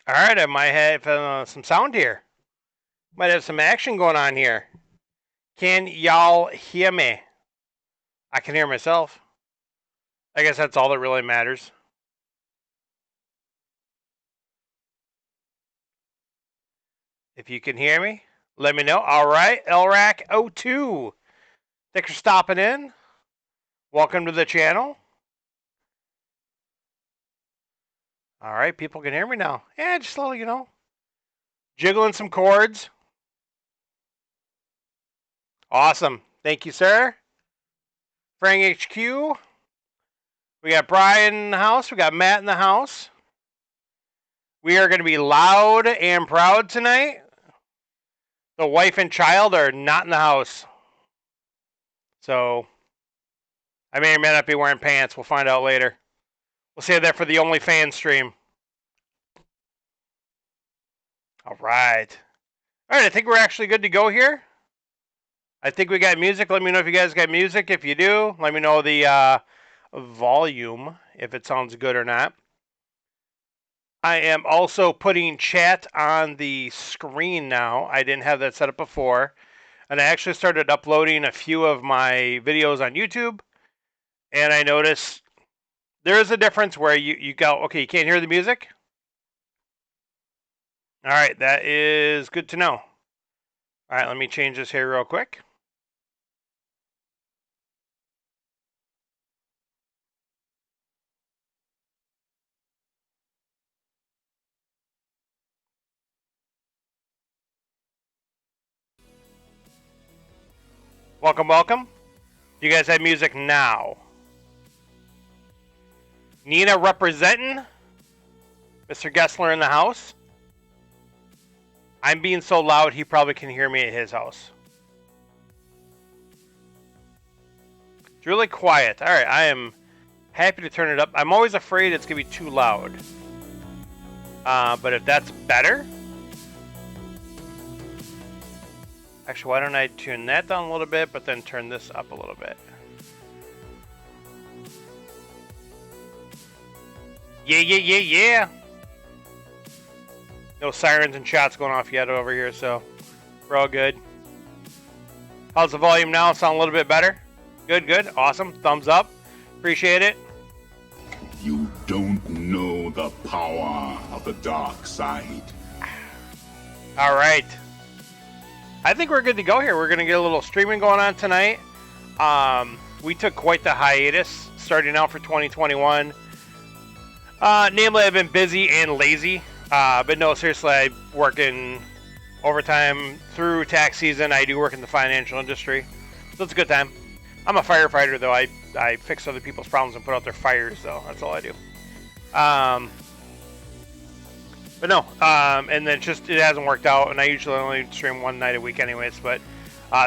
All right, I might have some sound here. Might have some action going on here. Can y'all hear me? I can hear myself. I guess that's all that really matters. If you can hear me, let me know. All right, LRAC02. Thanks for stopping in. Welcome to the channel. All right, people can hear me now. Yeah, just a little, jiggling some chords. Awesome. Thank you, sir. Frank HQ. We got Brian in the house. We got Matt in the house. We are going to be loud and proud tonight. The wife and child are not in the house. So, I may or may not be wearing pants. We'll find out later. We'll save that for the OnlyFans stream. All right. All right, I think we're actually good to go here. I think we got music. Let me know if you guys got music. If you do, let me know the volume, if it sounds good or not. I am also putting chat on the screen now. I didn't have that set up before. And I actually started uploading a few of my videos on YouTube. And I noticed there is a difference where you go, okay, you can't hear the music? All right, that is good to know. All right, let me change this here real quick. Welcome, welcome. You guys have music now. Nina representing. Mr. Gessler in the house. I'm being so loud he probably can hear me at his house. It's really quiet. All right, I am happy to turn it up. I'm always afraid it's going to be too loud. But if that's better... Actually, why don't I tune that down a little bit, but then turn this up a little bit. Yeah, yeah, yeah, yeah! No sirens and shots going off yet over here, so we're all good. How's the volume now? Sound a little bit better? Good, good. Awesome. Thumbs up. Appreciate it. You don't know the power of the dark side. All right. I think we're good to go here. We're going to get a little streaming going on tonight. We took quite the hiatus starting out for 2021. Namely, I've been busy and lazy. But no, seriously, I'm working overtime through tax season. I do work in the financial industry. So it's a good time. I'm a firefighter, though. I fix other people's problems and put out their fires, though. That's all I do. But no, and then just it hasn't worked out, and I usually only stream one night a week anyways, but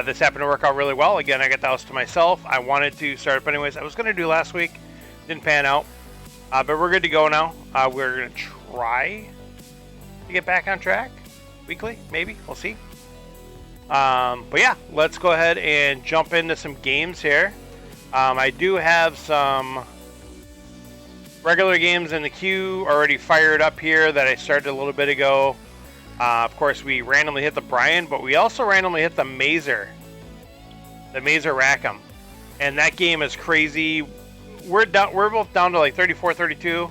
this happened to work out really well. Again, I got the house to myself. I wanted to start up anyways. I was going to do last week. Didn't pan out. But we're good to go now. We're going to try to get back on track. Weekly, maybe. We'll see. But yeah, let's go ahead and jump into some games here. I do have some regular games in the queue already fired up here that I started a little bit ago. Of course, we randomly hit the Brian, but we also randomly hit the Mazer. The Mazer Rackham. And that game is crazy. We're both down to like 34, 32.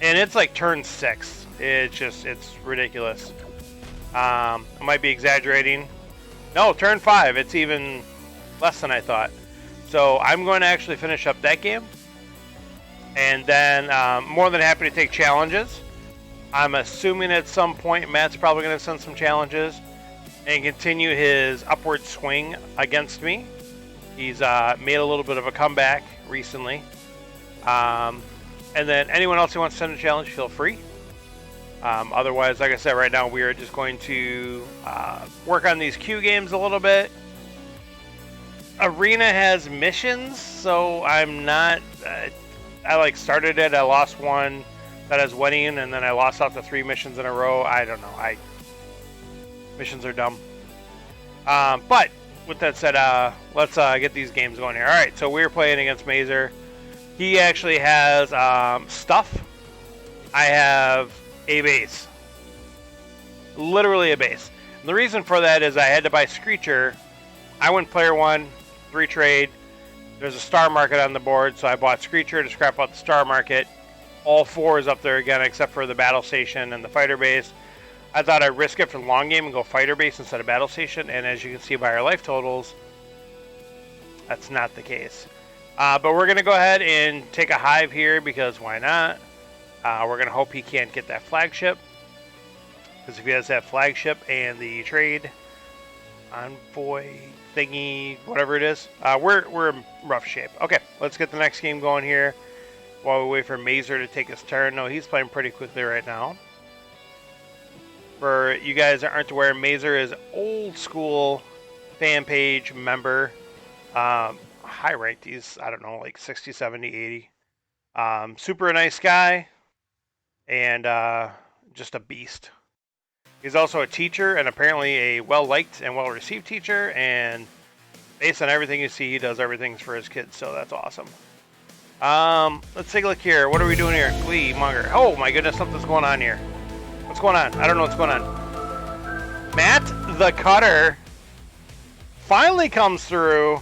And it's like turn 6. It's ridiculous. I might be exaggerating. No, turn 5. It's even less than I thought. So I'm going to actually finish up that game. And then more than happy to take challenges. I'm assuming at some point Matt's probably going to send some challenges and continue his upward swing against me. He's made a little bit of a comeback recently. And then anyone else who wants to send a challenge, feel free. Otherwise, like I said, right now we are just going to work on these queue games a little bit. Arena has missions, so I'm not... I started it, I lost one that has wedding, and then I lost out to 3 missions in a row. I don't know. Missions are dumb. But with that said, let's get these games going here. All right, so we're playing against Mazer. He actually has stuff. I have a base. Literally a base. And the reason for that is I had to buy Screecher. I went player 1, 3 trade. There's a star market on the board, so I bought Screecher to scrap out the star market. All 4 is up there again, except for the battle station and the fighter base. I thought I'd risk it for the long game and go fighter base instead of battle station, and as you can see by our life totals, that's not the case. But we're going to go ahead and take a hive here, because why not? We're going to hope he can't get that flagship, because if he has that flagship and the trade envoy thingy, whatever it is, we're in rough shape. Okay, let's get the next game going here while we wait for Mazer to take his turn. No, he's playing pretty quickly right now. For you guys that aren't aware, Mazer is old school fan page member. High ranked. He's, I don't know, like 60, 70, 80. Super nice guy. And just a beast. He's also a teacher, and apparently a well-liked and well-received teacher. And based on everything you see, he does everything for his kids. So that's awesome. Let's take a look here. What are we doing here? Glee, Munger. Oh my goodness, something's going on here. What's going on? I don't know what's going on. Matt the Cutter finally comes through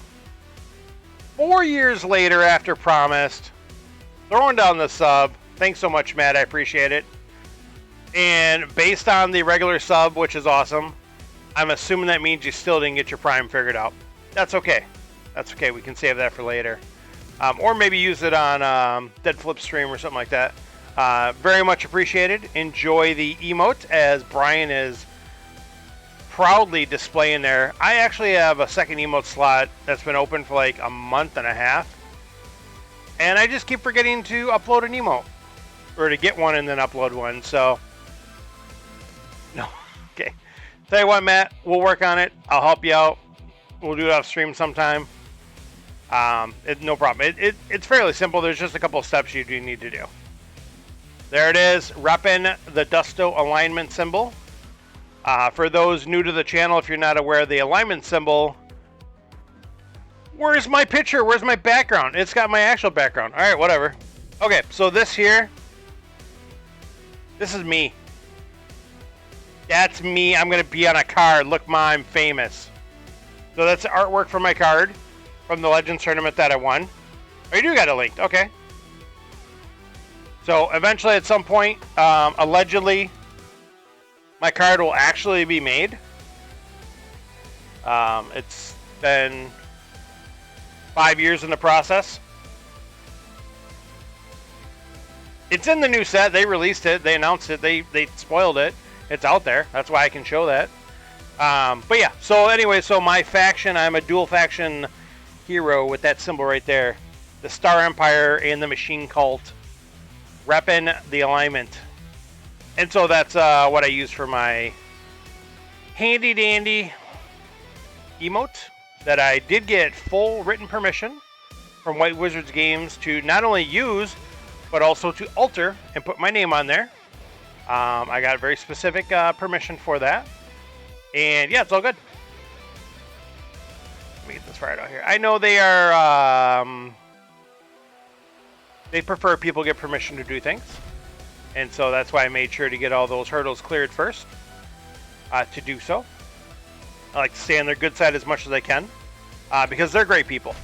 4 years later after promised. Throwing down the sub. Thanks so much, Matt. I appreciate it. And based on the regular sub, which is awesome, I'm assuming that means you still didn't get your prime figured out. That's okay. That's okay. We can save that for later. Or maybe use it on Dead Flip stream or something like that. Very much appreciated. Enjoy the emote as Brian is proudly displaying there. I actually have a second emote slot that's been open for like a month and a half. And I just keep forgetting to upload an emote. Or to get one and then upload one. So, no. Okay. Tell you what, Matt, we'll work on it. I'll help you out. We'll do it off stream sometime. No problem. It's fairly simple. There's just a couple of steps you do need to do. There it is, repping the Dusto alignment symbol. For those new to the channel, if you're not aware, the alignment symbol. Where's my picture? Where's my background? It's got my actual background. All right, whatever. Okay, so this here, this is me. That's me. I'm going to be on a card. Look, Ma, I'm famous. So that's the artwork for my card from the Legends tournament that I won. Oh, you do got it linked. Okay. So eventually at some point, allegedly, my card will actually be made. It's been 5 years in the process. It's in the new set. They released it. They announced it. They spoiled it. It's out there. That's why I can show that. But yeah, so anyway, so my faction, I'm a dual faction hero with that symbol right there. The Star Empire and the Machine Cult. Repping the alignment. And so that's what I use for my handy dandy emote that I did get full written permission from White Wizards Games to not only use, but also to alter and put my name on there. I got very specific permission for that. And yeah, it's all good. Let me get this fired out here. I know they are... they prefer people get permission to do things. And so that's why I made sure to get all those hurdles cleared first to do so. I like to stay on their good side as much as I can because they're great people.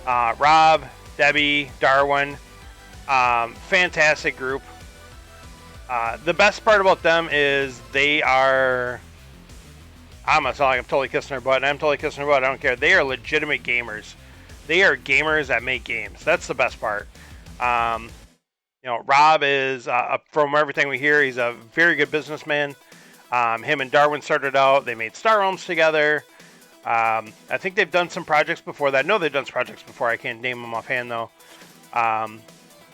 Rob, Debbie, Darwin, fantastic group. The best part about them is they are... I'm gonna sound like I'm totally kissing their butt, and I'm totally kissing their butt. I don't care. They are legitimate gamers. They are gamers that make games. That's the best part. You know, Rob is, from everything we hear, he's a very good businessman. Him and Darwin started out. They made Star Realms together. I think they've done some projects before that. I know they've done some projects before. I can't name them offhand, though.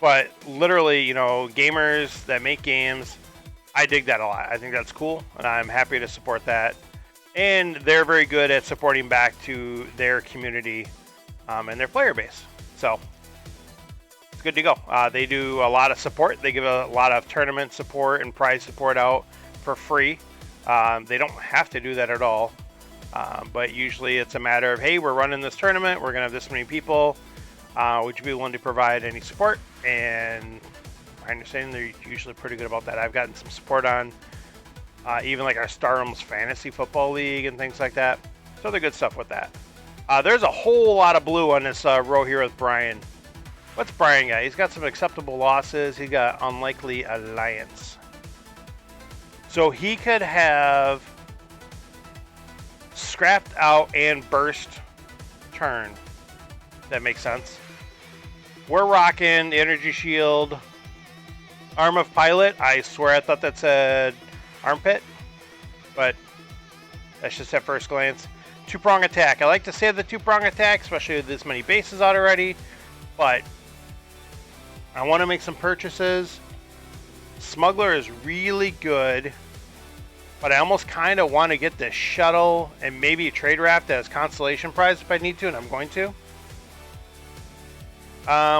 But literally, you know, gamers that make games, I dig that a lot. I think that's cool, and I'm happy to support that. And they're very good at supporting back to their community and their player base. So it's good to go. They do a lot of support. They give a lot of tournament support and prize support out for free. They don't have to do that at all. But usually it's a matter of, hey, we're running this tournament. We're going to have this many people. Would you be willing to provide any support? And I understand they're usually pretty good about that. I've gotten some support on even like our Stardom's Fantasy Football League and things like that. So they're good stuff with that. There's a whole lot of blue on this row here with Brian. What's Brian got? He's got some acceptable losses. He got unlikely alliance. So he could have scrapped out and burst turn. That makes sense. We're rocking the energy shield. Arm of Pilot. I swear I thought that said armpit, but that's just at first glance. Two-prong attack. I like to save the two-prong attack, especially with this many bases out already, but I want to make some purchases. Smuggler is really good, but I almost kind of want to get this shuttle and maybe a trade raft as constellation prize if I need to, and I'm going to.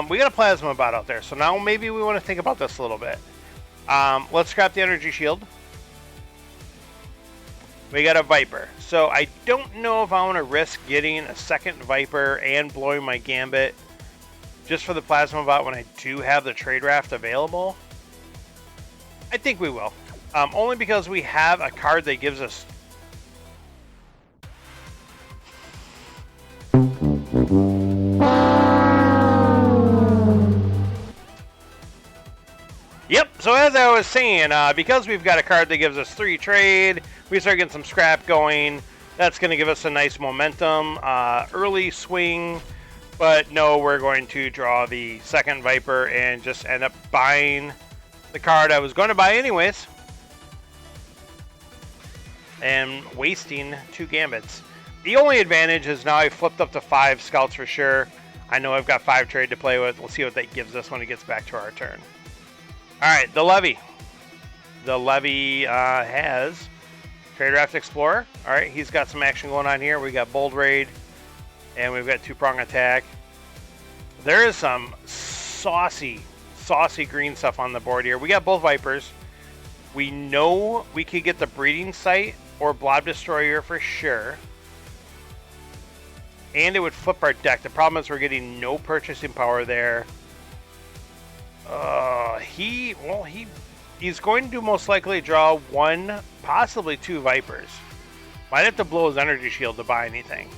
We got a plasma bot out there, so now maybe we want to think about this a little bit. Let's scrap the energy shield. We got a Viper. So I don't know if I want to risk getting a second Viper and blowing my Gambit just for the plasma bot when I do have the trade raft available. I think we will. Only because we have a card that gives us... Yep, so as I was saying, because we've got a card that gives us 3 trade, we start getting some scrap going. That's going to give us a nice momentum, early swing. But no, we're going to draw the second Viper and just end up buying the card I was going to buy anyways. And wasting 2 Gambits. The only advantage is now I flipped up to 5 Scouts for sure. I know I've got 5 trade to play with. We'll see what that gives us when it gets back to our turn. Alright, the Levy. The Levy has Trade Raft Explorer. Alright, he's got some action going on here. We got Bold Raid, and we've got two-prong attack. There is some saucy green stuff on the board here. We got both Vipers. We know we could get the Breeding Site or Blob Destroyer for sure. And it would flip our deck. The problem is we're getting no purchasing power there. He's going to most likely draw 1, possibly 2 Vipers. Might have to blow his energy shield to buy anything.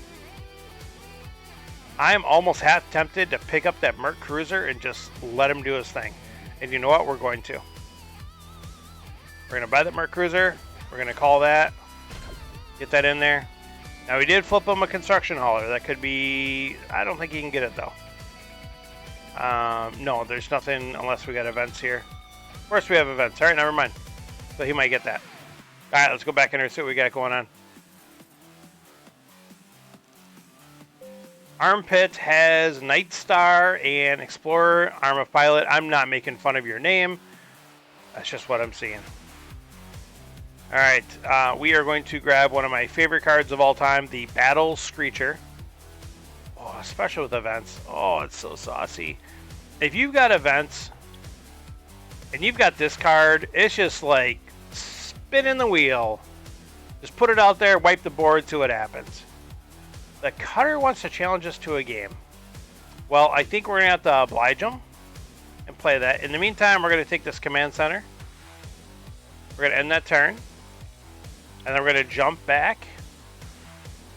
I'm almost half tempted to pick up that Merc Cruiser and just let him do his thing. And you know what? We're going to. We're going to buy that Merc Cruiser. We're going to call that. Get that in there. Now, we did flip him a construction hauler. That could be... I don't think he can get it, though. No, there's nothing unless we got events here. Of course we have events. Alright, never mind. So he might get that. Alright, let's go back in here and see what we got going on. Armpit has Night Star and Explorer, Arm of Pilot. I'm not making fun of your name. That's just what I'm seeing. Alright, we are going to grab one of my favorite cards of all time, the Battle Screecher. Oh, especially with events. Oh, it's so saucy. If you've got events and you've got this card, it's just like spinning the wheel. Just put it out there, wipe the board, see what happens. The Cutter wants to challenge us to a game. Well, I think we're going to have to oblige him and play that. In the meantime, we're going to take this command center. We're going to end that turn. And then we're going to jump back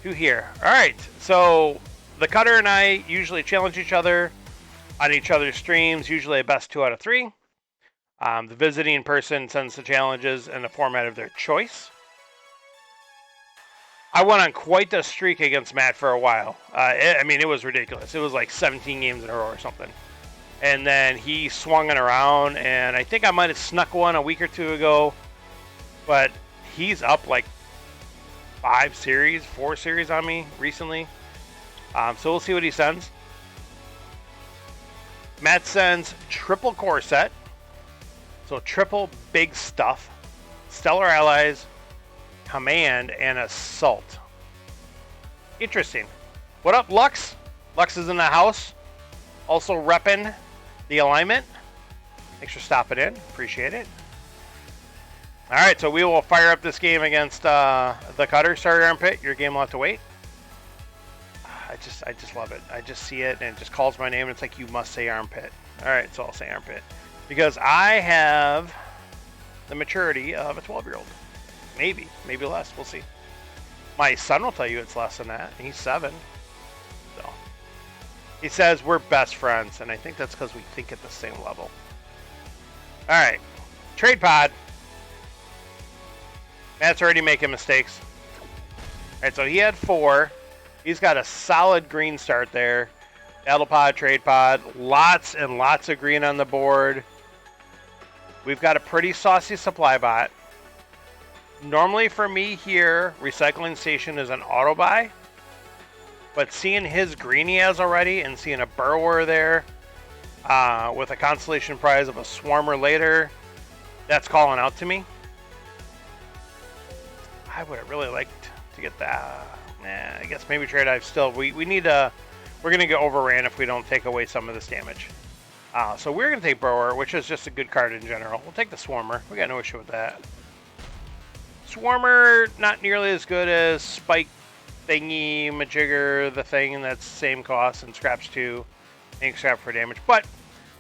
to here. Alright, so the Cutter and I usually challenge each other on each other's streams, usually a best 2 out of 3. The visiting person sends the challenges in the format of their choice. I went on quite the streak against Matt for a while. It was ridiculous. It was like 17 games in a row or something. And then he swung it around, and I think I might have snuck one a week or 2 ago. But he's up like 4 series on me recently. So we'll see what he sends. Matt sends triple core set. So triple big stuff. Stellar Allies, Command, and Assault. Interesting. What up, Lux? Lux is in the house. Also repping the alignment. Thanks for stopping in. Appreciate it. Alright, so we will fire up this game against the Cutter. Sorry, Armpit. Your game will have to wait. I just love it. I just see it and it just calls my name and it's like, you must say Armpit. Alright, so I'll say Armpit. Because I have the maturity of a 12-year-old. Maybe less. We'll see. My son will tell you it's less than that. He's 7. So he says we're best friends, and I think that's because we think at the same level. All right, trade pod. Matt's already making mistakes. All right, so he had 4. He's got a solid green start there. Battle pod, trade pod, lots and lots of green on the board. We've got a pretty saucy supply bot. Normally for me here, recycling station is an auto buy. But seeing his green he has already and seeing a burrower there with a consolation prize of a swarmer later, that's calling out to me. I would have really liked to get that. Nah, I guess maybe trade dive still. We need a... We're going to get overran if we don't take away some of this damage. So we're going to take Burrower, which is just a good card in general. We'll take the Swarmer. We got no issue with that. Swarmer, not nearly as good as Spike Thingy, Majigger, the thing that's same cost, and Scraps 2. And Scrap for damage. But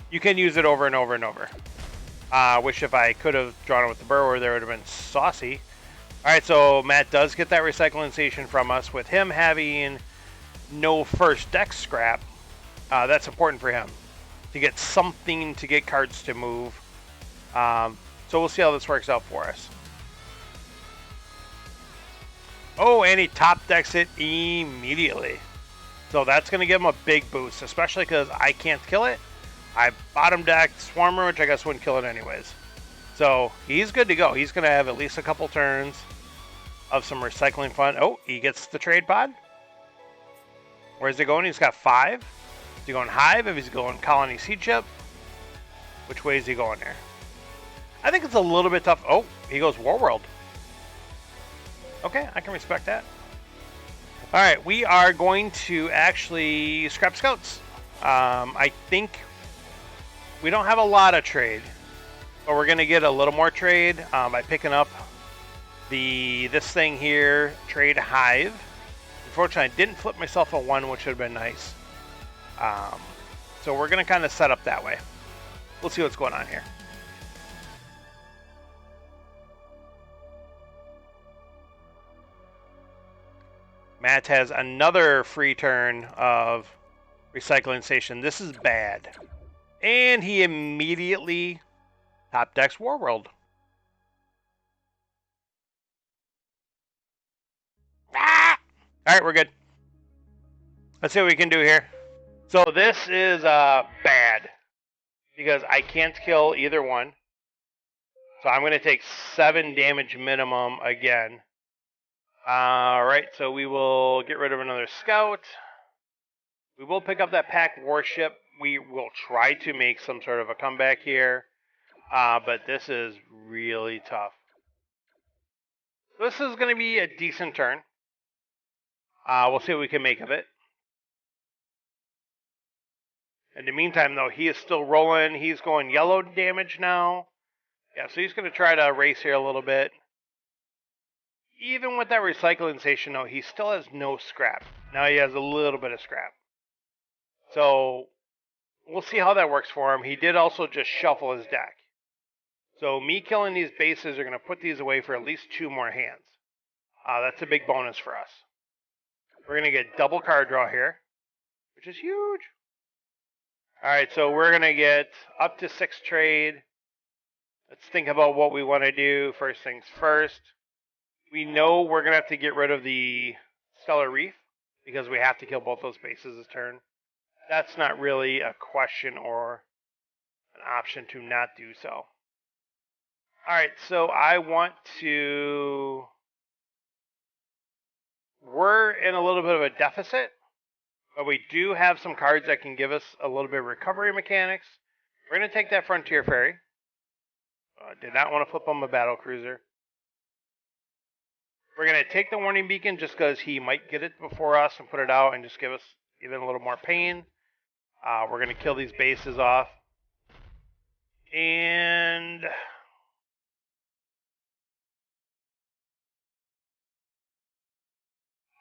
you can use it over and over and over. Wish if I could have drawn it with the Burrower, there would have been saucy. Alright, so Matt does get that recycling station from us. With him having no first deck scrap, that's important for him to get something to get cards to move. So we'll see how this works out for us. Oh, and he top decks it immediately. So that's going to give him a big boost, especially because I can't kill it. I bottom decked Swarmer, which I guess wouldn't kill it anyways. So he's good to go. He's going to have at least a couple turns of some recycling fun. Oh, he gets the trade pod. Where's he going? He's got 5. Is he going Hive? If he's going Colony Seed Chip? Which way is he going there? I think it's a little bit tough. Oh, he goes Warworld. Okay, I can respect that. Alright, we are going to actually scrap Scouts. I think we don't have a lot of trade, but we're going to get a little more trade by picking up this thing here, Trade Hive. Unfortunately, I didn't flip myself a 1, which would have been nice. So we're going to kind of set up that way. We'll see what's going on here. Matt has another free turn of recycling station. This is bad. And he immediately top decks Warworld. Ah! Alright, we're good. Let's see what we can do here. So this is bad. Because I can't kill either one. So I'm going to take 7 damage minimum again. Alright, so we will get rid of another Scout. We will pick up that Pack Warship. We will try to make some sort of a comeback here. But this is really tough. This is going to be a decent turn. We'll see what we can make of it. In the meantime, though, he is still rolling. He's going yellow damage now. Yeah, so he's going to try to race here a little bit. Even with that recycling station, though, he still has no scrap. Now he has a little bit of scrap. So we'll see how that works for him. He did also just shuffle his deck. So me killing these bases are going to put these away for at least 2 more hands. That's a big bonus for us. We're going to get double card draw here, which is huge. Alright, so we're going to get up to 6 trade. Let's think about what we want to do. First things first. We know we're going to have to get rid of the Stellar Reef because we have to kill both those bases this turn. That's not really a question or an option to not do so. Alright, so I want to... We're in a little bit of a deficit, but we do have some cards that can give us a little bit of recovery mechanics. We're going to take that Frontier Ferry. Did not want to flip on my Battle Cruiser. We're going to take the Warning Beacon just because he might get it before us and put it out and just give us even a little more pain. We're going to kill these bases off. And...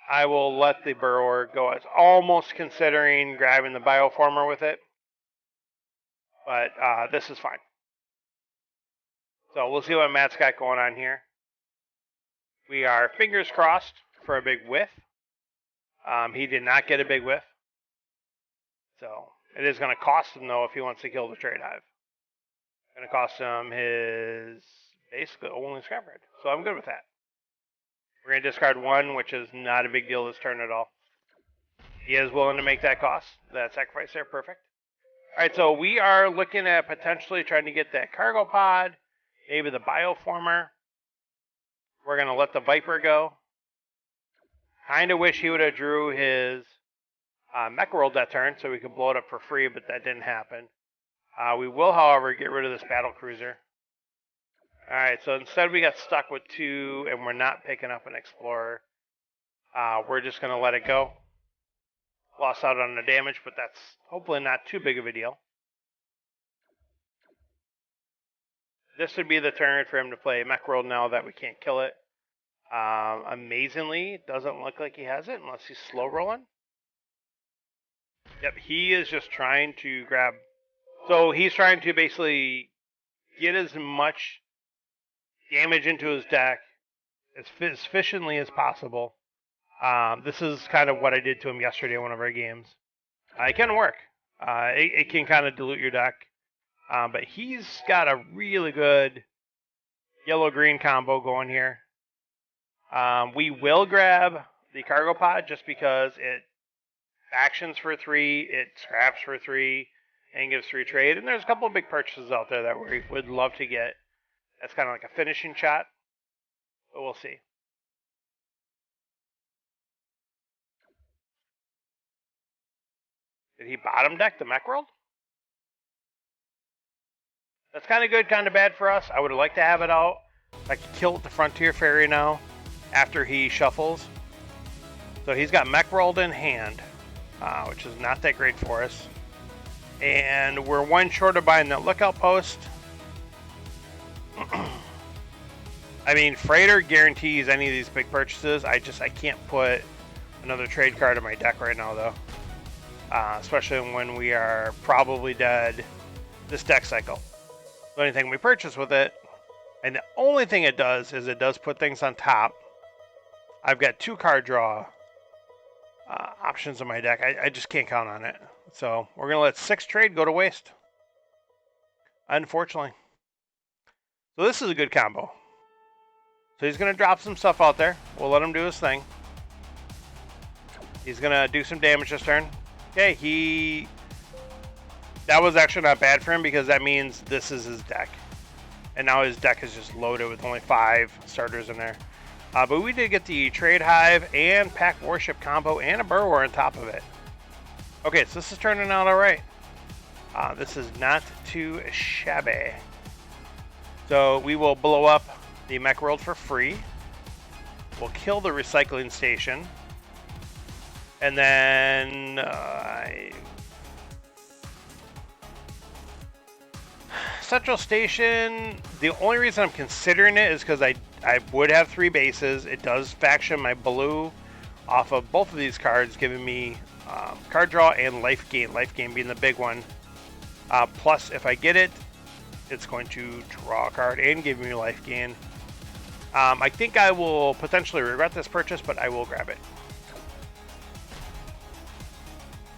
I will let the Burrower go. I was almost considering grabbing the Bioformer with it. But this is fine. So we'll see what Matt's got going on here. We are fingers crossed for a big whiff. He did not get a big whiff. So it is going to cost him, though, if he wants to kill the trade hive. It's going to cost him his basically only scrap red. So I'm good with that. We're going to discard 1, which is not a big deal this turn at all. He is willing to make that cost, that sacrifice there. Perfect. All right, so we are looking at potentially trying to get that cargo pod, maybe the bioformer. We're going to let the Viper go. Kind of wish he would have drew his mech world that turn so we could blow it up for free, but that didn't happen. We will, however, get rid of this battle cruiser. Alright, so instead we got stuck with 2, and we're not picking up an explorer. We're just going to let it go. Lost out on the damage, but that's hopefully not too big of a deal. This would be the turn for him to play mech world now that we can't kill it. Amazingly, it doesn't look like he has it unless he's slow rolling. Yep, he is just trying to grab. So he's trying to basically get as much damage into his deck as efficiently as possible. This is kind of what I did to him yesterday in one of our games. It can work. It can kind of dilute your deck. But he's got a really good yellow-green combo going here. We will grab the cargo pod just because it actions for 3, it scraps for 3, and gives 3 trade. And there's a couple of big purchases out there that we would love to get. That's kind of like a finishing shot, but we'll see. Did he bottom deck the mech world? That's kind of good, kind of bad for us. I would have liked to have it out. I could kill the Frontier Fairy now after he shuffles. So he's got mech world in hand, which is not that great for us. And we're 1 short of buying the lookout post. I mean, Freighter guarantees any of these big purchases. I can't put another trade card in my deck right now, though. Especially when we are probably dead this deck cycle. The only thing we purchase with it, and the only thing it does is it does put things on top. I've got 2 card draw options in my deck. I just can't count on it. So we're going to let 6 trade go to waste. Unfortunately. So this is a good combo. So he's going to drop some stuff out there. We'll let him do his thing. He's going to do some damage this turn. Okay, that was actually not bad for him because that means this is his deck. And now his deck is just loaded with only 5 starters in there. But we did get the Trade Hive and Pack Warship combo and a Burrower on top of it. Okay, so this is turning out alright. This is not too shabby. So we will blow up the mech world for free. We'll kill the recycling station. And then Central Station, the only reason I'm considering it is because I would have 3 bases. It does faction my blue off of both of these cards, giving me card draw and life gain. Life gain being the big one. Plus, if I get it, it's going to draw a card and give me life gain. I think I will potentially regret this purchase, but I will grab it.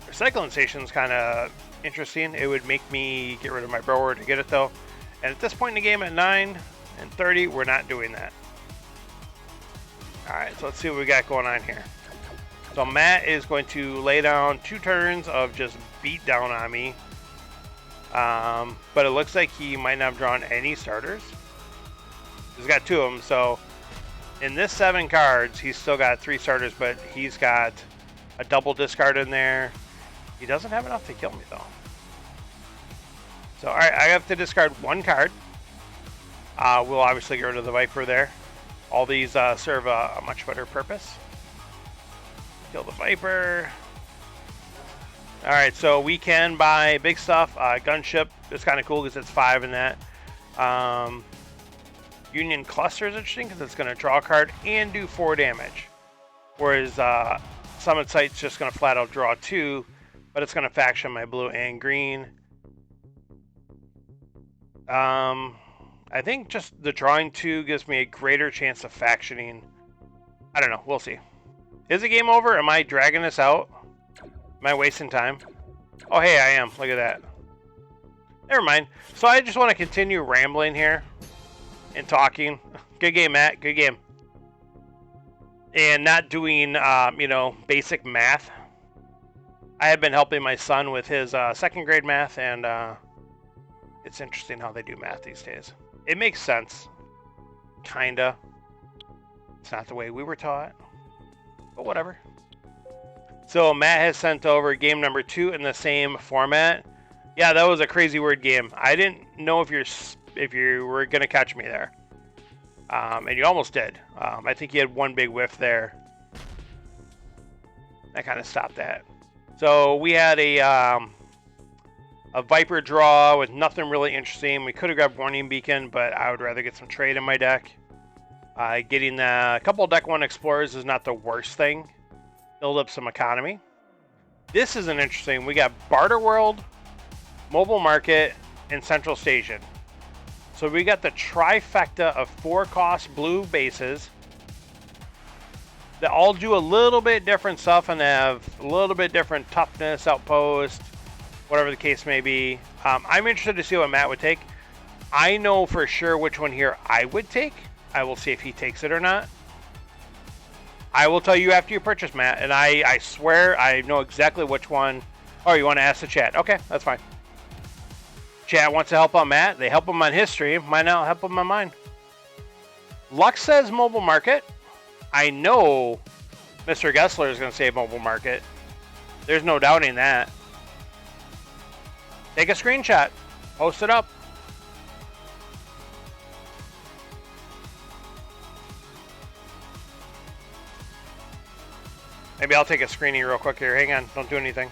Recycling station is kind of interesting. It would make me get rid of my Burrower to get it, though. And at this point in the game, at 9 and 30, we're not doing that. Alright, so let's see what we got going on here. So Matt is going to lay down 2 turns of just beat down on me. But it looks like he might not have drawn any starters. He's got 2 of them, so in this 7 cards, he's still got 3 starters, but he's got a double discard in there. He doesn't have enough to kill me, though. So, alright, I have to discard 1 card. We'll obviously get rid of the Viper there. All these serve a much better purpose. Kill the Viper. Alright, so we can buy big stuff. Gunship is kind of cool because it's 5 in that. Union Cluster is interesting because it's going to draw a card and do 4 damage. Whereas Summit Sight's just going to flat out draw 2, but it's going to faction my blue and green. I think just the drawing 2 gives me a greater chance of factioning I don't know. We'll see. Is the game over? Am I dragging this out? Am I wasting time? Oh, hey, I am. Look at that. Never mind. So I just want to continue rambling here and talking. Good game, Matt. Good game. And not doing, you know, basic math. I have been helping my son with his second grade math, and it's interesting how they do math these days. It makes sense. Kinda. It's not the way we were taught. But whatever. So Matt has sent over game number 2 in the same format. Yeah, that was a crazy word game. I didn't know if you were gonna catch me there, and you almost did. I think you had one big whiff there. That kind of stopped that. So we had a Viper draw with nothing really interesting. We could have grabbed Warning Beacon, but I would rather get some trade in my deck. Getting a couple of Deck 1 Explorers is not the worst thing. Build up some economy. This is an interesting. We got Barter World, Mobile Market, and Central Station. So we got the trifecta of 4-cost blue bases that all do a little bit different stuff and have a little bit different toughness, outpost, whatever the case may be. I'm interested to see what Matt would take. I know for sure which one here I would take. I will see if he takes it or not. I will tell you after you purchase, Matt, and I swear I know exactly which one. Oh, you want to ask the chat? Okay, that's fine. Chat wants to help on Matt. They help him on history. Might not help him on mine. Lux says Mobile Market. I know Mr. Gessler is going to say Mobile Market. There's no doubting that. Take a screenshot. Post it up. Maybe I'll take a screening real quick here. Hang on. Don't do anything.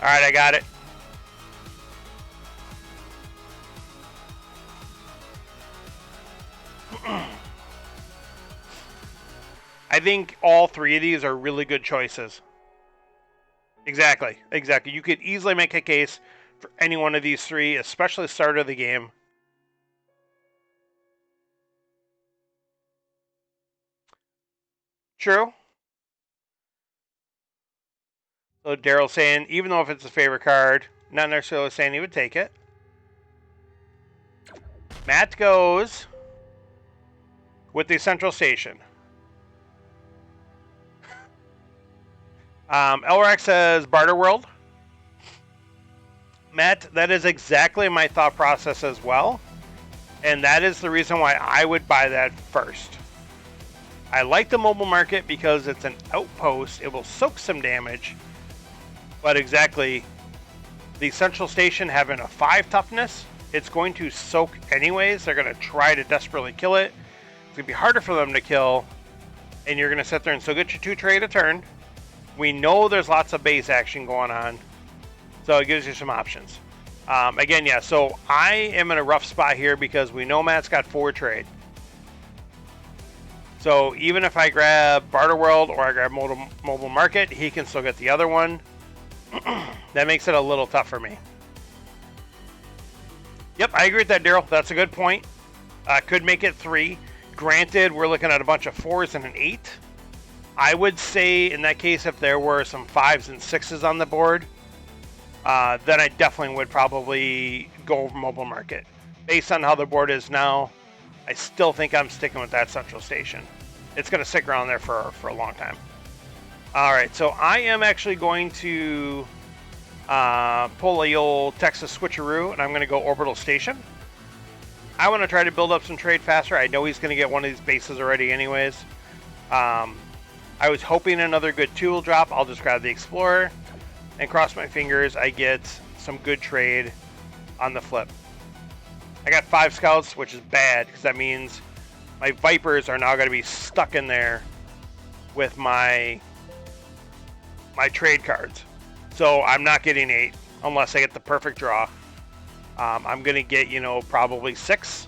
All right, I got it. I think all 3 of these are really good choices. Exactly. You could easily make a case for any one of these 3, especially the start of the game. True. So Daryl's saying, even though if it's a favorite card, not necessarily saying he would take it. Matt goes with the Central Station. Elrac says Barter World. Matt, that is exactly my thought process as well. And that is the reason why I would buy that first. I like the Mobile Market because it's an outpost. It will soak some damage. But exactly, the Central Station having a 5 toughness, it's going to soak anyways. They're going to try to desperately kill it. It's going to be harder for them to kill. And you're going to sit there and still get your 2 trade a turn. We know there's lots of base action going on. So it gives you some options. Again, yeah, so I am in a rough spot here because we know Matt's got 4 trade. So even if I grab Barter World or I grab Mobile Market, he can still get the other one. That makes it a little tough for me. Yep, I agree with that, Daryl. That's a good point. Could make it 3. Granted, we're looking at a bunch of 4s and an 8. I would say in that case, if there were some 5s and 6s on the board, then I definitely would probably go Mobile Market. Based on how the board is now, I still think I'm sticking with that Central Station. It's going to stick around there for a long time. All right, so I am actually going to pull the old Texas switcheroo, and I'm going to go Orbital Station. I want to try to build up some trade faster. I know he's going to get one of these bases already anyways. I was hoping another good tool drop. I'll just grab the Explorer and cross my fingers I get some good trade on the flip. I got 5 scouts, which is bad because that means my Vipers are now going to be stuck in there with my trade cards. So I'm not getting 8 unless I get the perfect draw. I'm going to get, probably 6.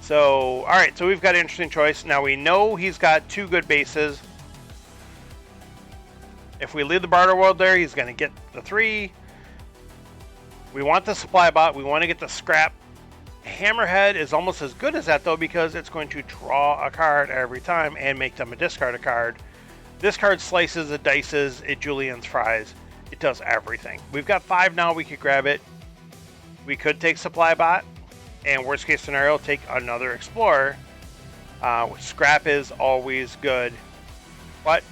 So, all right, so we've got an interesting choice. Now we know he's got 2 good bases. If we leave the Barter World there, he's going to get the 3. We want the supply bot. We want to get the scrap. Hammerhead is almost as good as that, though, because it's going to draw a card every time and make them a discard a card. This card slices, it dices, it julien's fries. It does everything. We've got 5 now. We could grab it. We could take Supply Bot, and worst case scenario, take another Explorer. Scrap is always good, but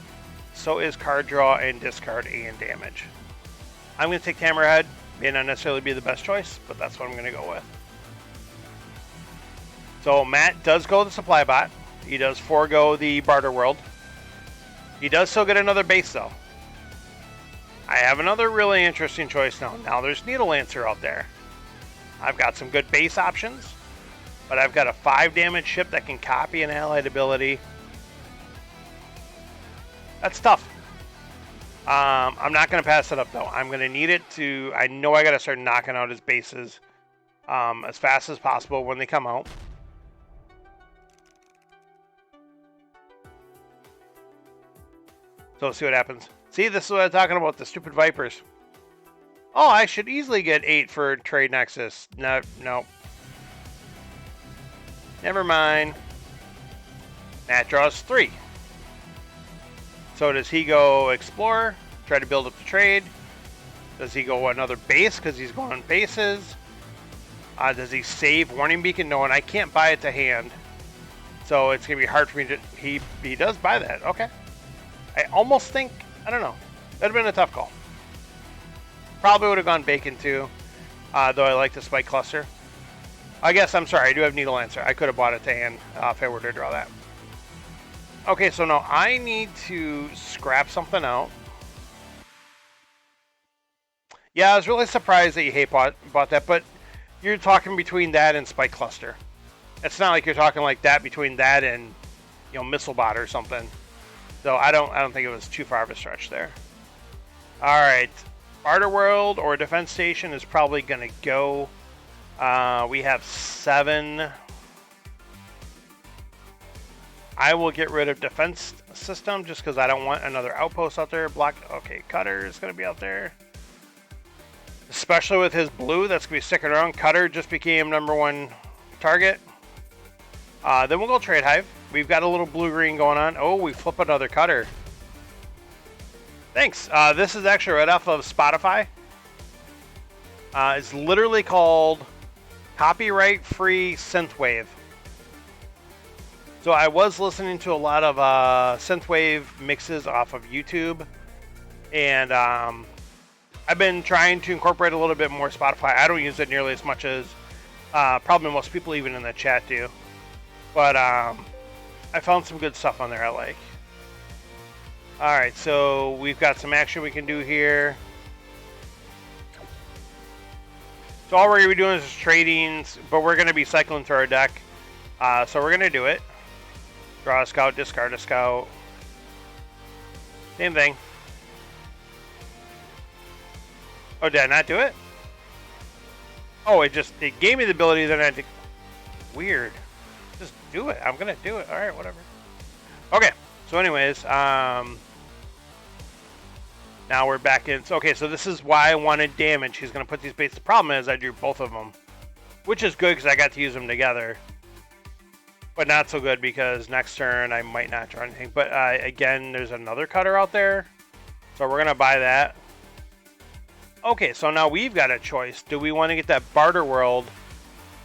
so is card draw and discard and damage. I'm going to take Hammerhead. May not necessarily be the best choice, but that's what I'm going to go with. So Matt does go the Supply Bot. He does forego the Barter World. He does still get another base, though. I have another really interesting choice now. Now there's Needle Lancer out there. I've got some good base options, but I've got a 5 damage ship that can copy an allied ability. That's tough. I'm not going to pass it up, though. I'm going to need it to... I know I got to start knocking out his bases as fast as possible when they come out. So let's see what happens. See, this is what I'm talking about, the stupid Vipers. Oh, I should easily get 8 for Trade Nexus. No. Never mind. Matt draws 3. So does he go Explorer, try to build up the trade? Does he go another base because he's going on bases? Does he save Warning Beacon? No, and I can't buy it to hand. So it's going to be hard for me to... He does buy that. Okay. I almost think... I don't know. That would have been a tough call. Probably would have gone Bacon too. Though I like the Spike Cluster. I guess, I'm sorry, I do have Needle Lancer. I could have bought it to hand if I were to draw that. Okay, so now I need to scrap something out. Yeah, I was really surprised that you bought that, but you're talking between that and Spike Cluster. It's not like you're talking like that between that and, you know, Missile Bot or something. So I don't think it was too far of a stretch there. All right, Barter World or Defense Station is probably going to go. We have 7. I will get rid of Defense System just because I don't want another outpost out there. Block. Okay, Cutter is going to be out there. Especially with his blue, that's going to be sticking around. Cutter just became #1 target. Then we'll go Trade Hive. We've got a little blue-green going on. Oh, we flip another Cutter. Thanks. This is actually right off of Spotify. It's literally called Copyright-Free Synthwave. So I was listening to a lot of synthwave mixes off of YouTube, and I've been trying to incorporate a little bit more Spotify. I don't use it nearly as much as probably most people even in the chat do, but I found some good stuff on there I like. Alright, so we've got some action we can do here. So all we're going to be doing is trading, but we're going to be cycling through our deck. So we're going to do it. Draw a scout, discard a scout. Same thing. Oh, did I not do it? Oh, it gave me the ability, then I had to... Weird. Just do it. I'm going to do it. Alright, whatever. Okay. So anyways, now we're back in. Okay, so this is why I wanted damage. He's going to put these bases. The problem is I drew both of them, which is good because I got to use them together. But not so good because next turn I might not draw anything. But again, there's another Cutter out there. So we're going to buy that. Okay, so now we've got a choice. Do we want to get that Barter World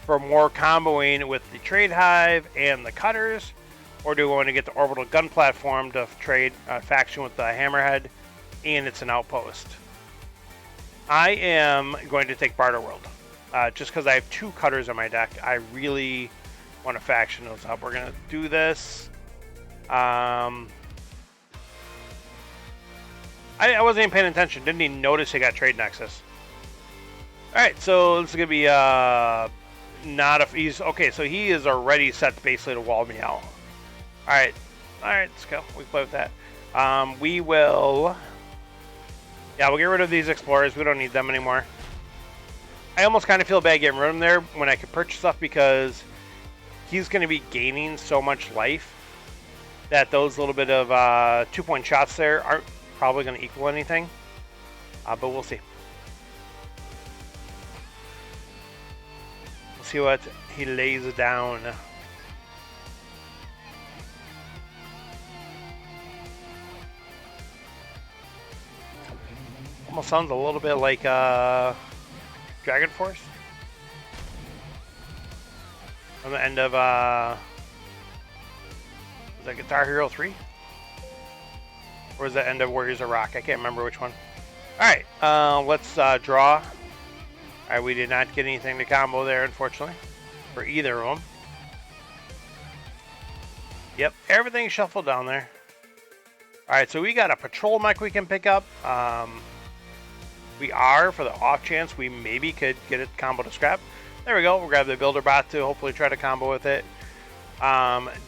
for more comboing with the Trade Hive and the Cutters? Or do we want to get the Orbital Gun Platform to trade faction with the Hammerhead? And it's an outpost. I am going to take Barter World. Just because I have 2 Cutters on my deck. I really want to faction those up. We're going to do this. I wasn't even paying attention. Didn't even notice I got Trade Nexus. Alright, so this is going to be not a... Okay, so he is already set basically to wall me out. Alright, let's go. We can play with that. We will... Yeah, we'll get rid of these Explorers. We don't need them anymore. I almost kind of feel bad getting rid of them there when I could purchase stuff because he's going to be gaining so much life that those little bit of 2-point shots there aren't probably going to equal anything. But we'll see. see what he lays down. Almost sounds a little bit like Dragon Force. On the end of is that Guitar Hero 3? Or is that end of Warriors of Rock? I can't remember which one. Alright, let's draw. Alright, we did not get anything to combo there, unfortunately. For either of them. Yep, everything shuffled down there. Alright, so we got a patrol mech we can pick up. We are, for the off chance, we maybe could get it combo to scrap. There we go. We'll grab the builder bot to hopefully try to combo with it.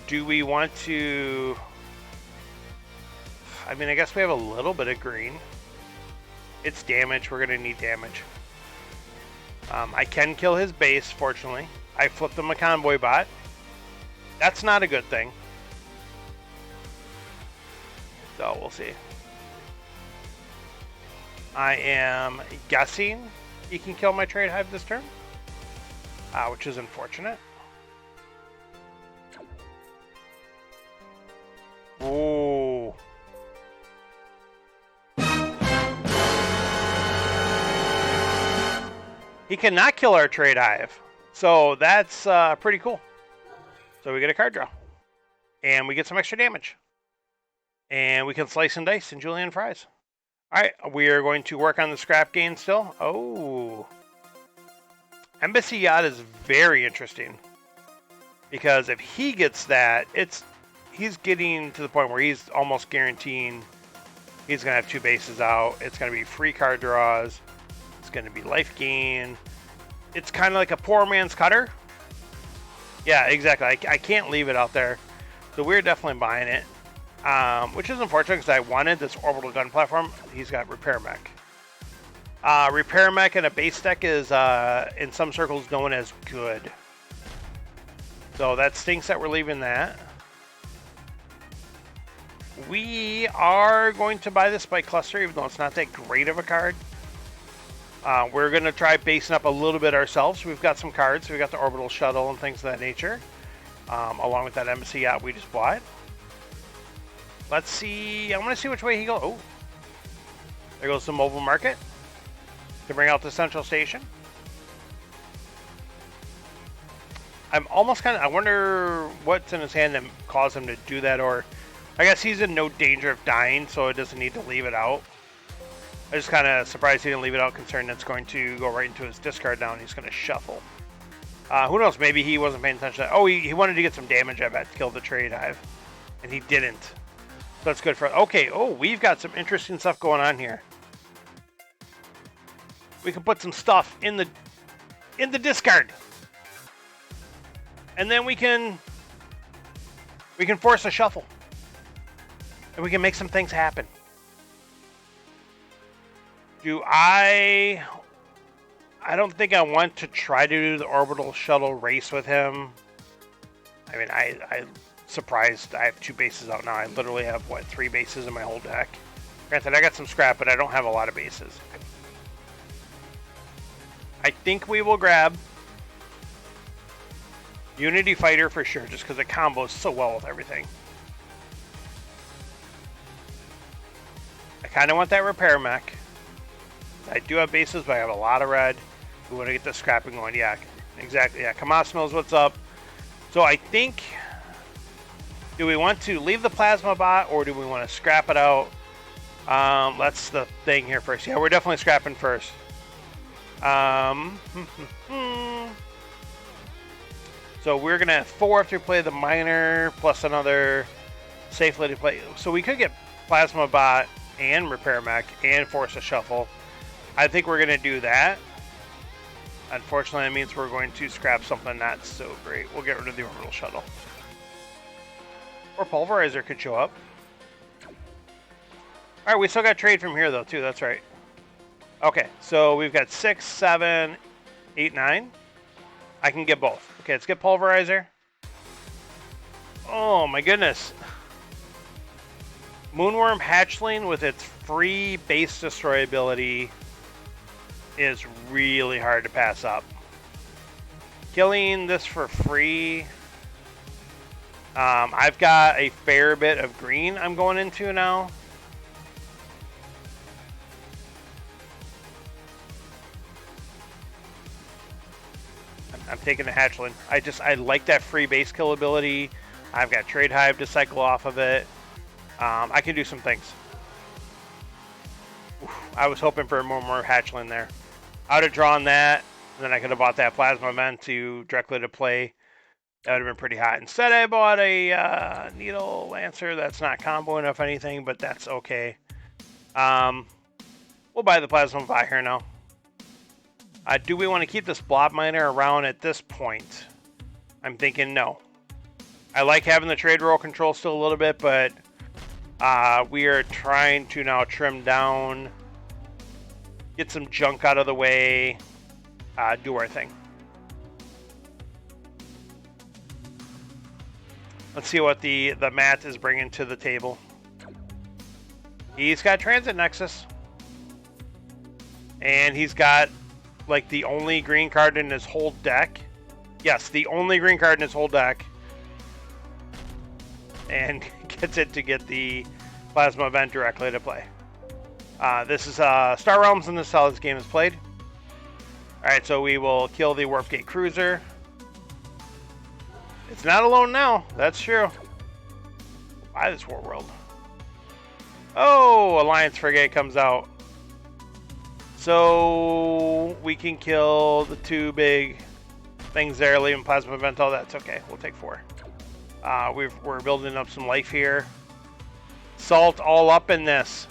Do we want to... I mean, I guess we have a little bit of green. It's damage. We're going to need damage. I can kill his base, fortunately. I flipped him a convoy bot. That's not a good thing. So, we'll see. I am guessing he can kill my trade hive this turn. Which is unfortunate. Ooh. He cannot kill our trade hive. So that's pretty cool. So we get a card draw. And we get some extra damage. And we can slice and dice and julienne fries. Alright, we are going to work on the scrap gain still. Oh. Embassy Yacht is very interesting. Because if he gets that, he's getting to the point where he's almost guaranteeing he's going to have 2 bases out. It's going to be free card draws. It's going to be life gain. It's kind of like a poor man's cutter. Yeah, exactly. I can't leave it out there. So we're definitely buying it. Which is unfortunate because I wanted this orbital gun platform. He's got repair mech. Repair mech in a base deck is in some circles known as good. So that stinks that we're leaving that. We are going to buy the Spike Cluster, even though it's not that great of a card. We're going to try basing up a little bit ourselves. We've got some cards. We've got the Orbital Shuttle and things of that nature. Along with that Embassy Yacht we just bought. Let's see. I want to see which way he goes. Oh. There goes the mobile market. To bring out the central station. I'm almost kind of... I wonder what's in his hand that caused him to do that. Or I guess he's in no danger of dying, so it doesn't need to leave it out. I'm just kind of surprised he didn't leave it out, considering it's going to go right into his discard now, and he's going to shuffle. Who knows? Maybe he wasn't paying attention to that. Oh, he wanted to get some damage, I bet, to kill the trade hive. And he didn't. So that's good for... Okay, oh, we've got some interesting stuff going on here. We can put some stuff in the discard. And then we can force a shuffle. And we can make some things happen. I don't think I want to try to do the orbital shuttle race with him. I mean, I'm surprised I have 2 bases out now. I literally have, what, 3 bases in my whole deck. Granted, I got some scrap, but I don't have a lot of bases. I think we will grab Unity Fighter for sure, just because it combos so well with everything. I kind of want that repair mech. I do have bases, but I have a lot of red. We want to get the scrapping going. Yeah, exactly. Yeah, Kamas knows what's up. So I think... Do we want to leave the plasma bot, or do we want to scrap it out? That's the thing here first. Yeah, we're definitely scrapping first. So we're going to have 4 after we play the miner, plus another safely to play. So we could get plasma bot and repair mech and force a shuffle. I think we're going to do that. Unfortunately, that means we're going to scrap something not so great. We'll get rid of the orbital shuttle. Or pulverizer could show up. Alright, we still got trade from here, though, too. That's right. Okay, so we've got 6, 7, 8, 9. I can get both. Okay, let's get pulverizer. Oh, my goodness. Moonworm Hatchling with its free base destroy ability is really hard to pass up. killing this for free. I've got a fair bit of green I'm going into now. I'm taking the hatchling. I like that free base kill ability. I've got Trade Hive to cycle off of it. I can do some things. I was hoping for more hatchling there. I would have drawn that, and then I could have bought that Plasma Vent directly to play. That would have been pretty hot. Instead, I bought a Needle Lancer. That's not combo enough anything, but that's okay. We'll buy the Plasma Vi here now. Do we want to keep this Blob Miner around at this point? I'm thinking no. I like having the trade roll control still a little bit, but we are trying to now trim down, get some junk out of the way, do our thing. Let's see what the Matt is bringing to the table. He's got Transit Nexus. And he's got, like, the only green card in his whole deck. Yes, the only green card in his whole deck. And gets it to get the Plasma Event directly to play. This is Star Realms, and this is how this game is played. Alright, so we will kill the Warp Gate Cruiser. It's not alone now. That's true. Buy this War World. Oh, Alliance Frigate comes out. So we can kill the two big things there, leaving Plasma Vent. Oh, that's okay. We'll take 4. We're building up some life here. Salt all up in this.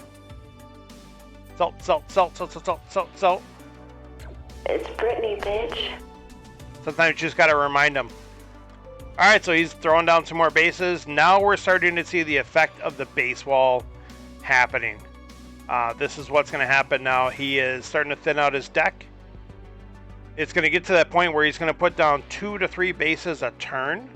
Salt, salt, salt, salt, salt, salt, salt, salt. It's Brittany, bitch. Sometimes you just gotta remind them. Alright, so he's throwing down some more bases. Now we're starting to see the effect of the base wall happening. This is what's going to happen now. He is starting to thin out his deck. It's going to get to that point where he's going to put down 2 to 3 bases a turn.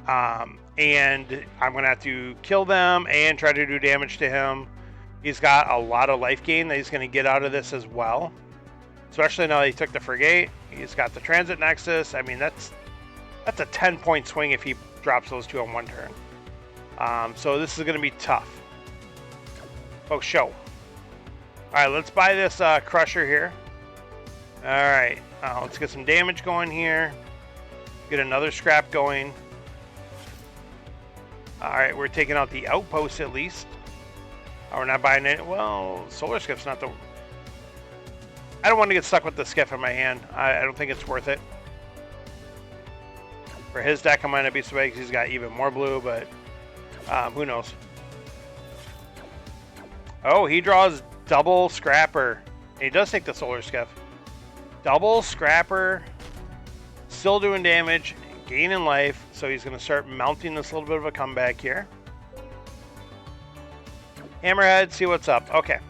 And I'm going to have to kill them and try to do damage to him. He's got a lot of life gain that he's going to get out of this as well. Especially now that he took the Frigate. He's got the Transit Nexus. I mean, that's a 10-point swing if he drops those 2 on one turn. So this is going to be tough. Oh, show. Alright, let's buy this Crusher here. Alright, let's get some damage going here. Get another scrap going. Alright, we're taking out the Outpost at least. We're not buying it. Well, Solar Skiff's not the... I don't want to get stuck with the Skiff in my hand. I don't think it's worth it. For his deck, I might not be so bad because he's got even more blue, but who knows. Oh, he draws double Scrapper. He does take the Solar Skiff. Double Scrapper. Still doing damage. Gaining life. So he's going to start mounting this little bit of a comeback here. Hammerhead, see what's up. Okay.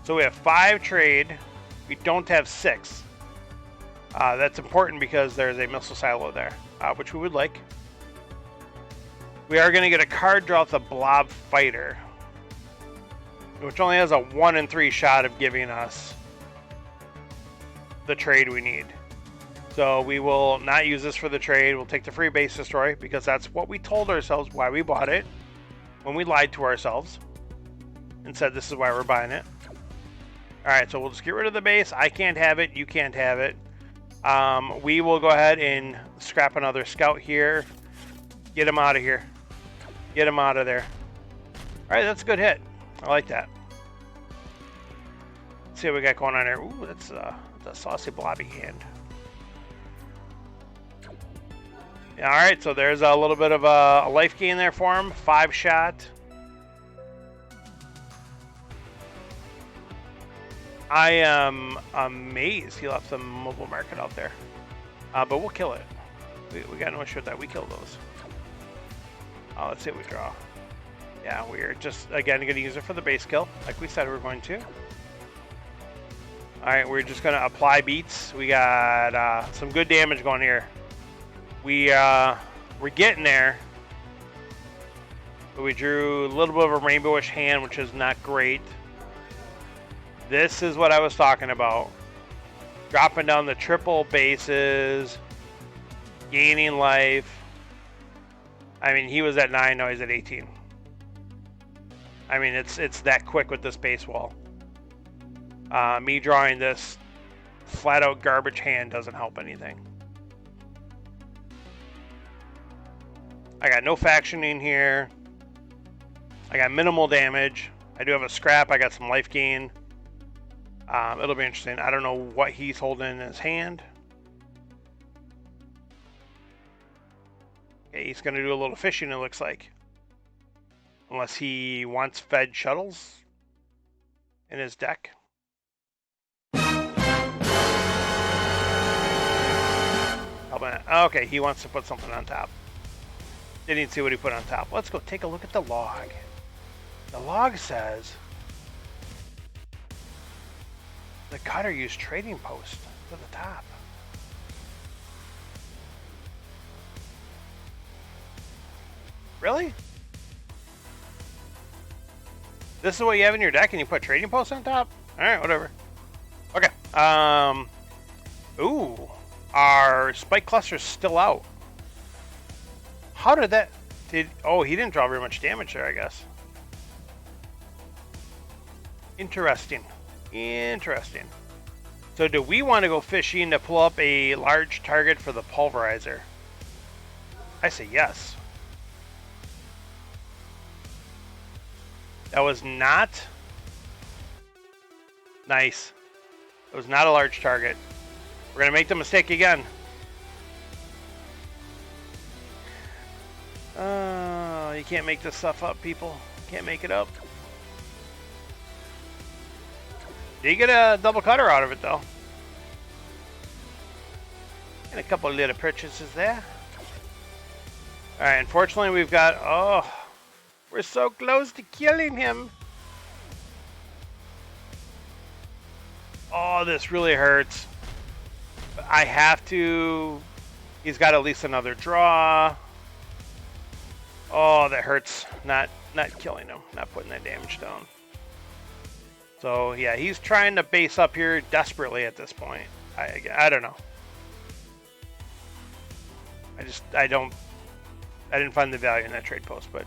So we have 5 trade. We don't have 6. That's important because there's a Missile Silo there, which we would like. We are going to get a card draw with the Blob Fighter, which only has a 1 in 3 shot of giving us the trade we need. So we will not use this for the trade. We'll take the free base destroy because that's what we told ourselves why we bought it when we lied to ourselves and said this is why we're buying it. Alright, so we'll just get rid of the base. I can't have it. You can't have it. We will go ahead and scrap another scout here. Get him out of here. Get him out of there. Alright, that's a good hit. I like that. Let's see what we got going on here. Ooh, that's a saucy blobby hand. Alright, so there's a little bit of a life gain there for him. 5 shot. I am amazed he left the mobile market out there. But we'll kill it. We got no issue with that. We kill those. Let's see what we draw. Yeah, we're just, again, going to use it for the base kill, like we said we were going to. Alright, we're just going to apply beats. We got some good damage going here. We're getting there. But we drew a little bit of a rainbowish hand, which is not great. This is what I was talking about. Dropping down the triple bases, gaining life. I mean, he was at 9, now he's at 18. I mean, it's that quick with this base wall. Me drawing this flat out garbage hand doesn't help anything. I got no factioning here. I got minimal damage. I do have a scrap. I got some life gain. It'll be interesting. I don't know what he's holding in his hand. Okay, he's going to do a little fishing, it looks like. Unless he wants fed shuttles in his deck. Okay, he wants to put something on top. Didn't see what he put on top. Let's go take a look at the log. The log says the cutter used trading post to the top. Really? This is what you have in your deck and you put trading post on top? Alright, whatever. Okay. Ooh. Our spike cluster's still out. How did that... Oh, he didn't draw very much damage there, I guess. Interesting. Interesting. So do we want to go fishing to pull up a large target for the pulverizer? I say yes. That was not... Nice. It was not a large target. We're going to make the mistake again. You can't make this stuff up, people. Can't make it up. You get a double cutter out of it, though. And a couple of little purchases there. Alright, unfortunately we've got... Oh, we're so close to killing him. Oh, this really hurts. I have to... He's got at least another draw. Oh, that hurts. Not killing him. Not putting that damage down. So, yeah, he's trying to base up here desperately at this point. I don't know. I didn't find the value in that trade post, but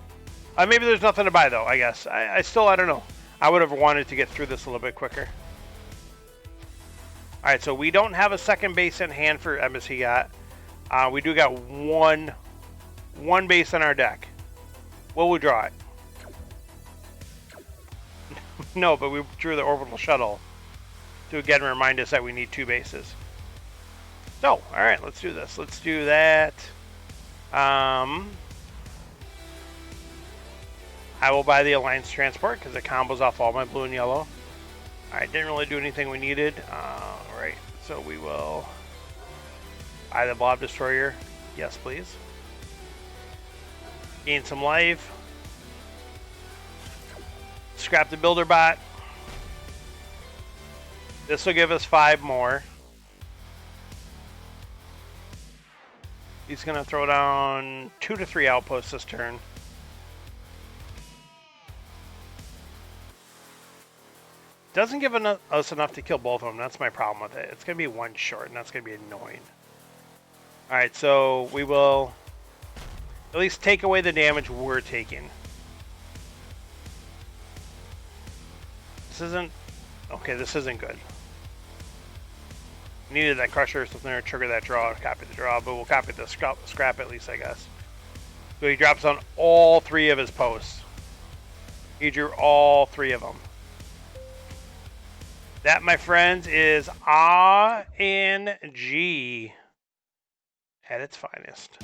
maybe there's nothing to buy, though, I guess. I don't know. I would have wanted to get through this a little bit quicker. All right, so we don't have a second base in hand for Embassy yet. We do got one base in our deck. Will we draw it? No, but we drew the orbital shuttle to again remind us that we need 2 bases. So, all right, let's do this. Let's do that. I will buy the Alliance Transport because it combos off all my blue and yellow. All right, didn't really do anything we needed. All right, so we will buy the Blob Destroyer. Yes, please. Gain some life. Scrap the Builder Bot. This will give us 5 more. He's going to throw down 2 to 3 outposts this turn. Doesn't give us enough to kill both of them. That's my problem with it. It's going to be 1 short, and that's going to be annoying. Alright, so we will at least take away the damage we're taking. This isn't... Okay, this isn't good. Needed that crusher or something to trigger that draw, copy the draw, but we'll copy the scrap at least, I guess. So he drops on all 3 of his posts. He drew all 3 of them. That, my friends, is RNG at its finest.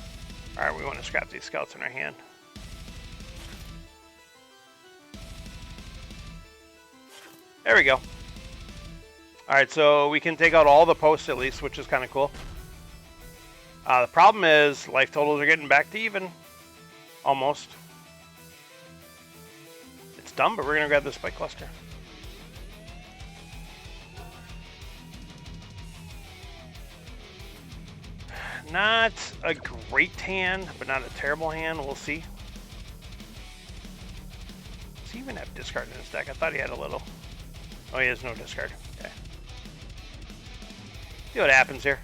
Alright, we want to scrap these scouts in our hand. There we go. Alright, so we can take out all the posts at least, which is kind of cool. The problem is, life totals are getting back to even. Almost. It's dumb, but we're going to grab the spike cluster. Not a great hand, but not a terrible hand. We'll see. Does he even have discard in his deck? I thought he had a little. Oh, he has no discard. Okay. See what happens here.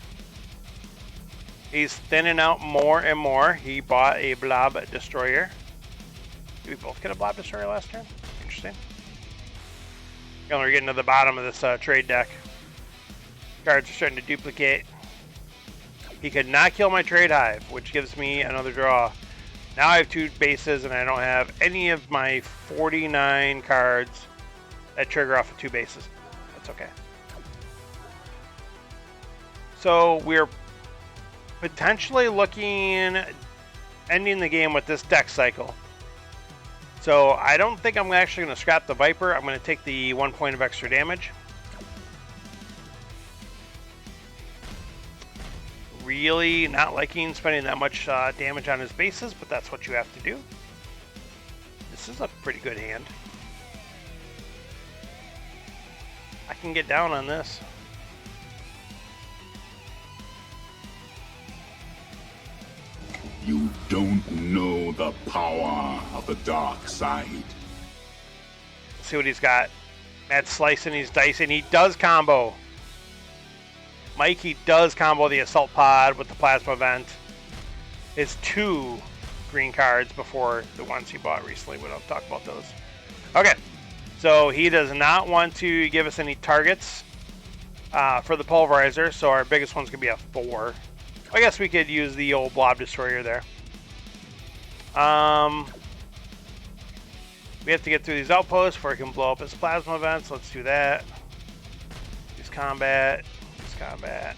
He's thinning out more and more. He bought a Blob Destroyer. Did we both get a Blob Destroyer last turn? Interesting. We're getting to the bottom of this trade deck. Cards are starting to duplicate. He could not kill my Trade Hive, which gives me another draw. Now I have 2 bases, and I don't have any of my 49 cards that trigger off of 2 bases. That's okay. So we're potentially looking ending the game with this deck cycle. So I don't think I'm actually going to scrap the Viper. I'm going to take the 1 point of extra damage. Really not liking spending that much damage on his bases, but that's what you have to do. This is a pretty good hand. I can get down on this. You don't know the power of the dark side. Let's see what he's got. Matt's slicing, he's dicing. He does combo. Mike, he does combo the Assault Pod with the Plasma Vent. It's 2 green cards before the ones he bought recently. We don't talk about those. Okay, so he does not want to give us any targets for the Pulverizer, so our biggest one's going to be a 4. I guess we could use the old Blob Destroyer there. We have to get through these outposts before he can blow up his Plasma Vents. Let's do that. Use combat. Use combat.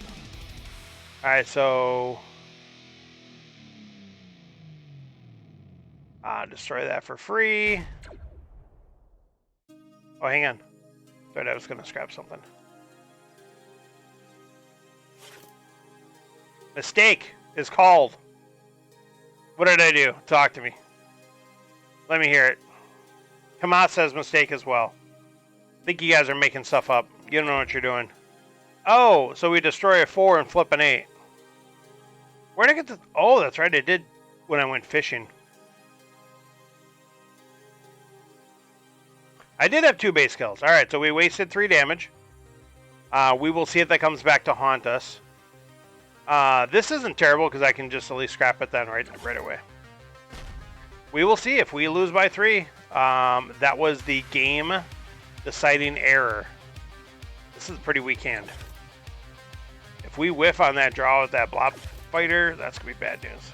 Alright, so... destroy that for free. Oh, hang on. Thought I was going to scrap something. Mistake is called. What did I do? Talk to me. Let me hear it. Kamat says mistake as well. I think you guys are making stuff up. You don't know what you're doing. Oh, so we destroy a 4 and flip an 8. Where'd I get the... Oh, that's right. I did when I went fishing. I did have 2 base kills. Alright, so we wasted 3 damage. We will see if that comes back to haunt us. This isn't terrible because I can just at least scrap it then right away. We will see if we lose by 3. That was the game deciding error. This is a pretty weak hand. If we whiff on that draw with that Blob Fighter, that's going to be bad news.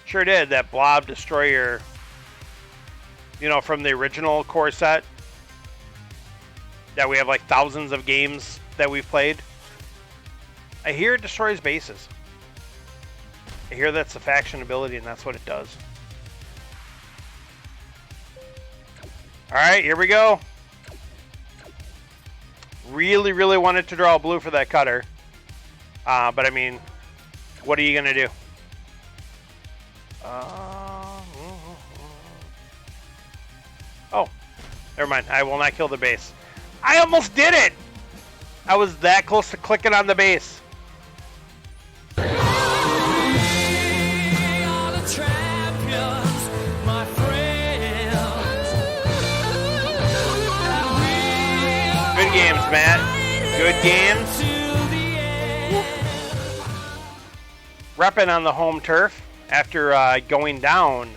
Sure did. That Blob Destroyer, you know, from the original core set that we have like thousands of games that we've played. I hear it destroys bases. I hear that's the faction ability, and that's what it does. Alright, here we go. Really wanted to draw a blue for that cutter. But I mean, what are you going to do? Oh, never mind. I will not kill the base. I almost did it! I was that close to clicking on the base. Good games, Matt. Good games. Repping on the home turf after going down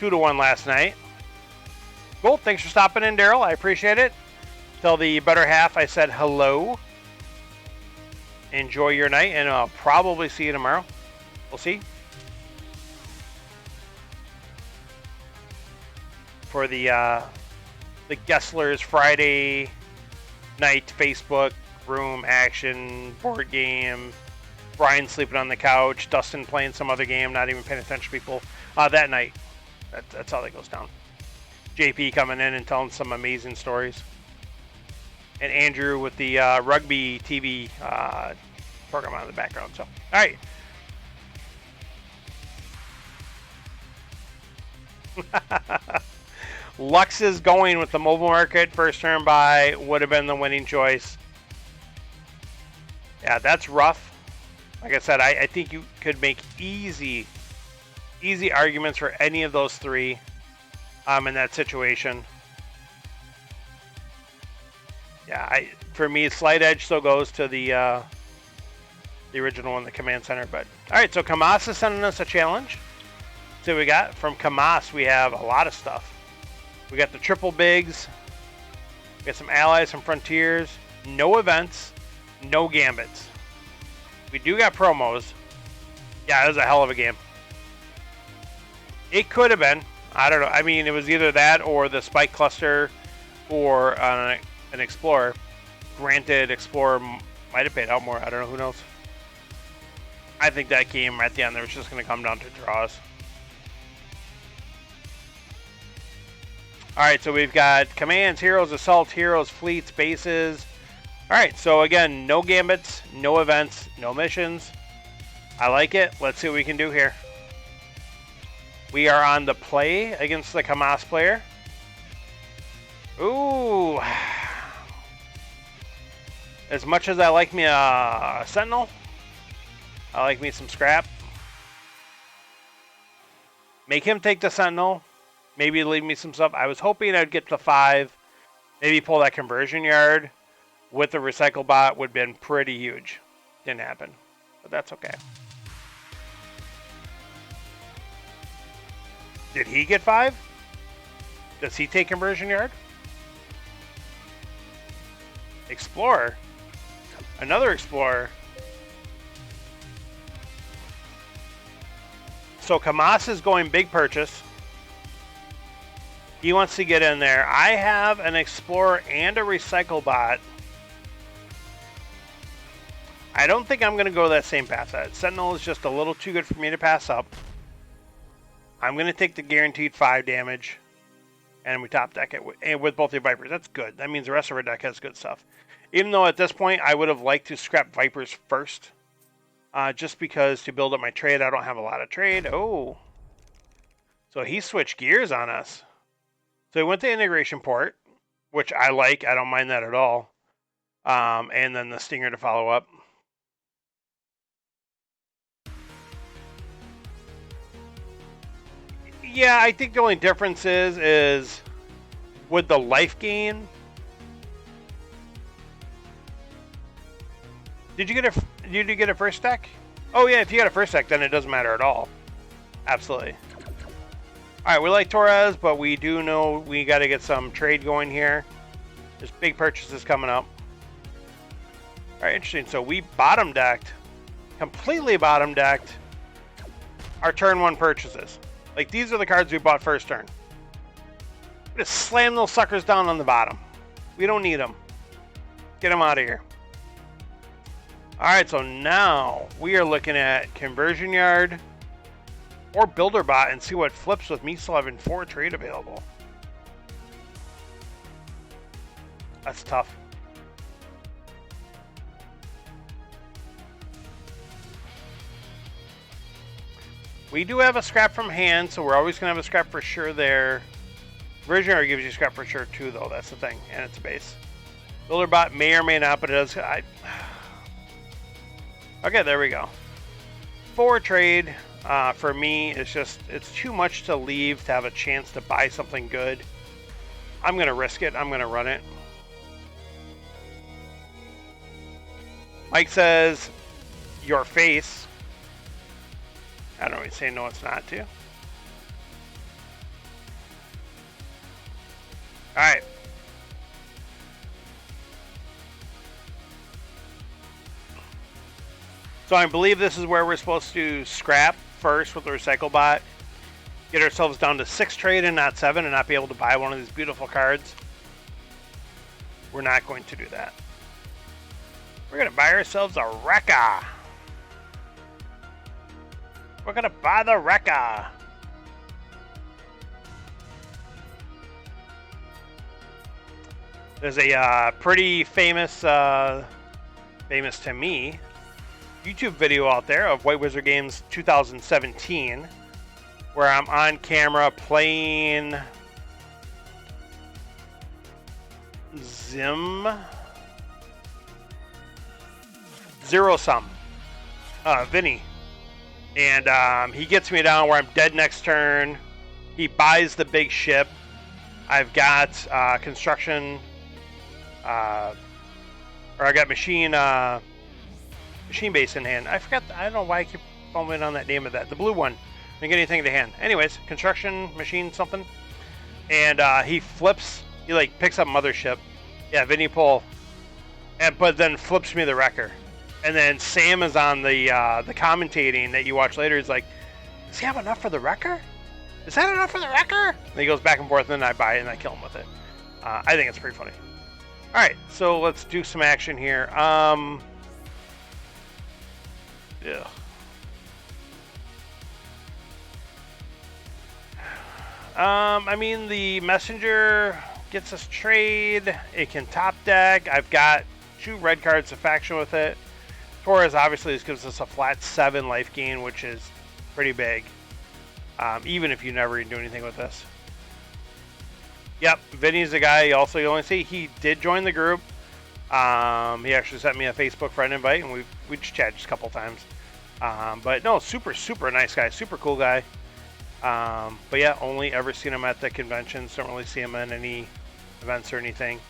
2-1 last night. Cool. Thanks for stopping in, Daryl. I appreciate it. Tell the better half I said hello. Enjoy your night, and I'll probably see you tomorrow. We'll see. For the Gesslers Friday night Facebook room action board game. Brian sleeping on the couch. Dustin playing some other game, not even paying attention to people. That night. That's how that goes down. JP coming in and telling some amazing stories. And Andrew with the rugby TV program on in the background. So, all right. Lux is going with the mobile market. First turn buy would have been the winning choice. Yeah, that's rough. Like I said, I think you could make easy arguments for any of those 3 in that situation. Yeah, for me, Slight Edge still goes to the original one, the Command Center. But all right, so Kamas is sending us a challenge. See what we got from Kamas. We have a lot of stuff. We got the triple bigs. We got some allies, some frontiers. No events, no gambits. We do got promos. Yeah, it was a hell of a game. It could have been. I don't know. I mean, it was either that or the Spike Cluster or an Explorer. Granted, Explorer might have paid out more. I don't know. Who knows? I think that game at the end there was just going to come down to draws. All right, so we've got commands, heroes, assault, heroes, fleets, bases. All right, so again, no gambits, no events, no missions. I like it. Let's see what we can do here. We are on the play against the Kamas player. Ooh. As much as I like me a Sentinel, I like me some scrap. Make him take the Sentinel. Maybe leave me some stuff. I was hoping I'd get the 5. Maybe pull that conversion yard with the recycle bot would have been pretty huge. Didn't happen. But that's okay. Did he get 5? Does he take conversion yard? Explorer. Another Explorer. So Kamas is going big purchase. He wants to get in there. I have an Explorer and a Recycle Bot. I don't think I'm going to go that same path. Sentinel is just a little too good for me to pass up. I'm going to take the guaranteed 5 damage. And we top deck it with both the Vipers. That's good. That means the rest of our deck has good stuff. Even though at this point, I would have liked to scrap Vipers first. Just because to build up my trade, I don't have a lot of trade. Oh. So he switched gears on us. So he went to integration port, which I like. I don't mind that at all. And then the Stinger to follow up. Yeah, I think the only difference is with the life gain. Did you get a first deck? Oh yeah, if you got a first deck, then it doesn't matter at all. Absolutely. All right, we like Torres, but we do know we got to get some trade going here. There's big purchases coming up. All right, interesting. So we bottom decked, completely bottom decked our turn 1 purchases. Like these are the cards we bought first turn. Just slam those suckers down on the bottom. We don't need them. Get them out of here. All right, so now we are looking at conversion yard or builder bot and see what flips with me still having 4 trade available. That's tough. We do have a scrap from hand, so we're always going to have a scrap for sure there. Conversion yard gives you scrap for sure too, though. That's the thing, and it's a base. Builder bot may or may not, but it does. Okay, there we go. 4 trade. For me, it's too much to leave to have a chance to buy something good. I'm going to risk it. I'm going to run it. Mike says, your face. I don't really say no, it's not to. All right. So I believe this is where we're supposed to scrap first with the recycle bot. Get ourselves down to 6 trade and not 7 and not be able to buy one of these beautiful cards. We're not going to do that. We're going to buy ourselves a Rekka. We're going to buy the Rekka. There's a pretty famous, famous to me, YouTube video out there of White Wizard Games 2017 where I'm on camera playing Zero Sum, Vinny, and he gets me down where I'm dead next turn. He buys the big ship. I've got construction or I got machine base in hand. I forgot. I don't know why I keep foaming on that name of that. The blue one. Didn't get anything to hand. Anyways, construction machine something, and he flips. He like picks up mothership. Yeah, Vinny Pole, but then flips me the wrecker. And then Sam is on the commentating that you watch later. He's like, "Does he have enough for the wrecker? Is that enough for the wrecker?" And he goes back and forth, and then I buy it and I kill him with it. I think it's pretty funny. All right, so let's do some action here. Yeah. I mean, the messenger gets us trade. It can top deck. I've got 2 red cards to faction with it. Torres obviously this gives us a flat 7 life gain, which is pretty big. Even if you never do anything with this. Yep, Vinny's the guy. Also, you only see he did join the group. He actually sent me a Facebook friend invite, and we just chatted just a couple times. But no, super nice guy, super cool guy. But yeah, only ever seen him at the conventions. Don't really see him in any events or anything.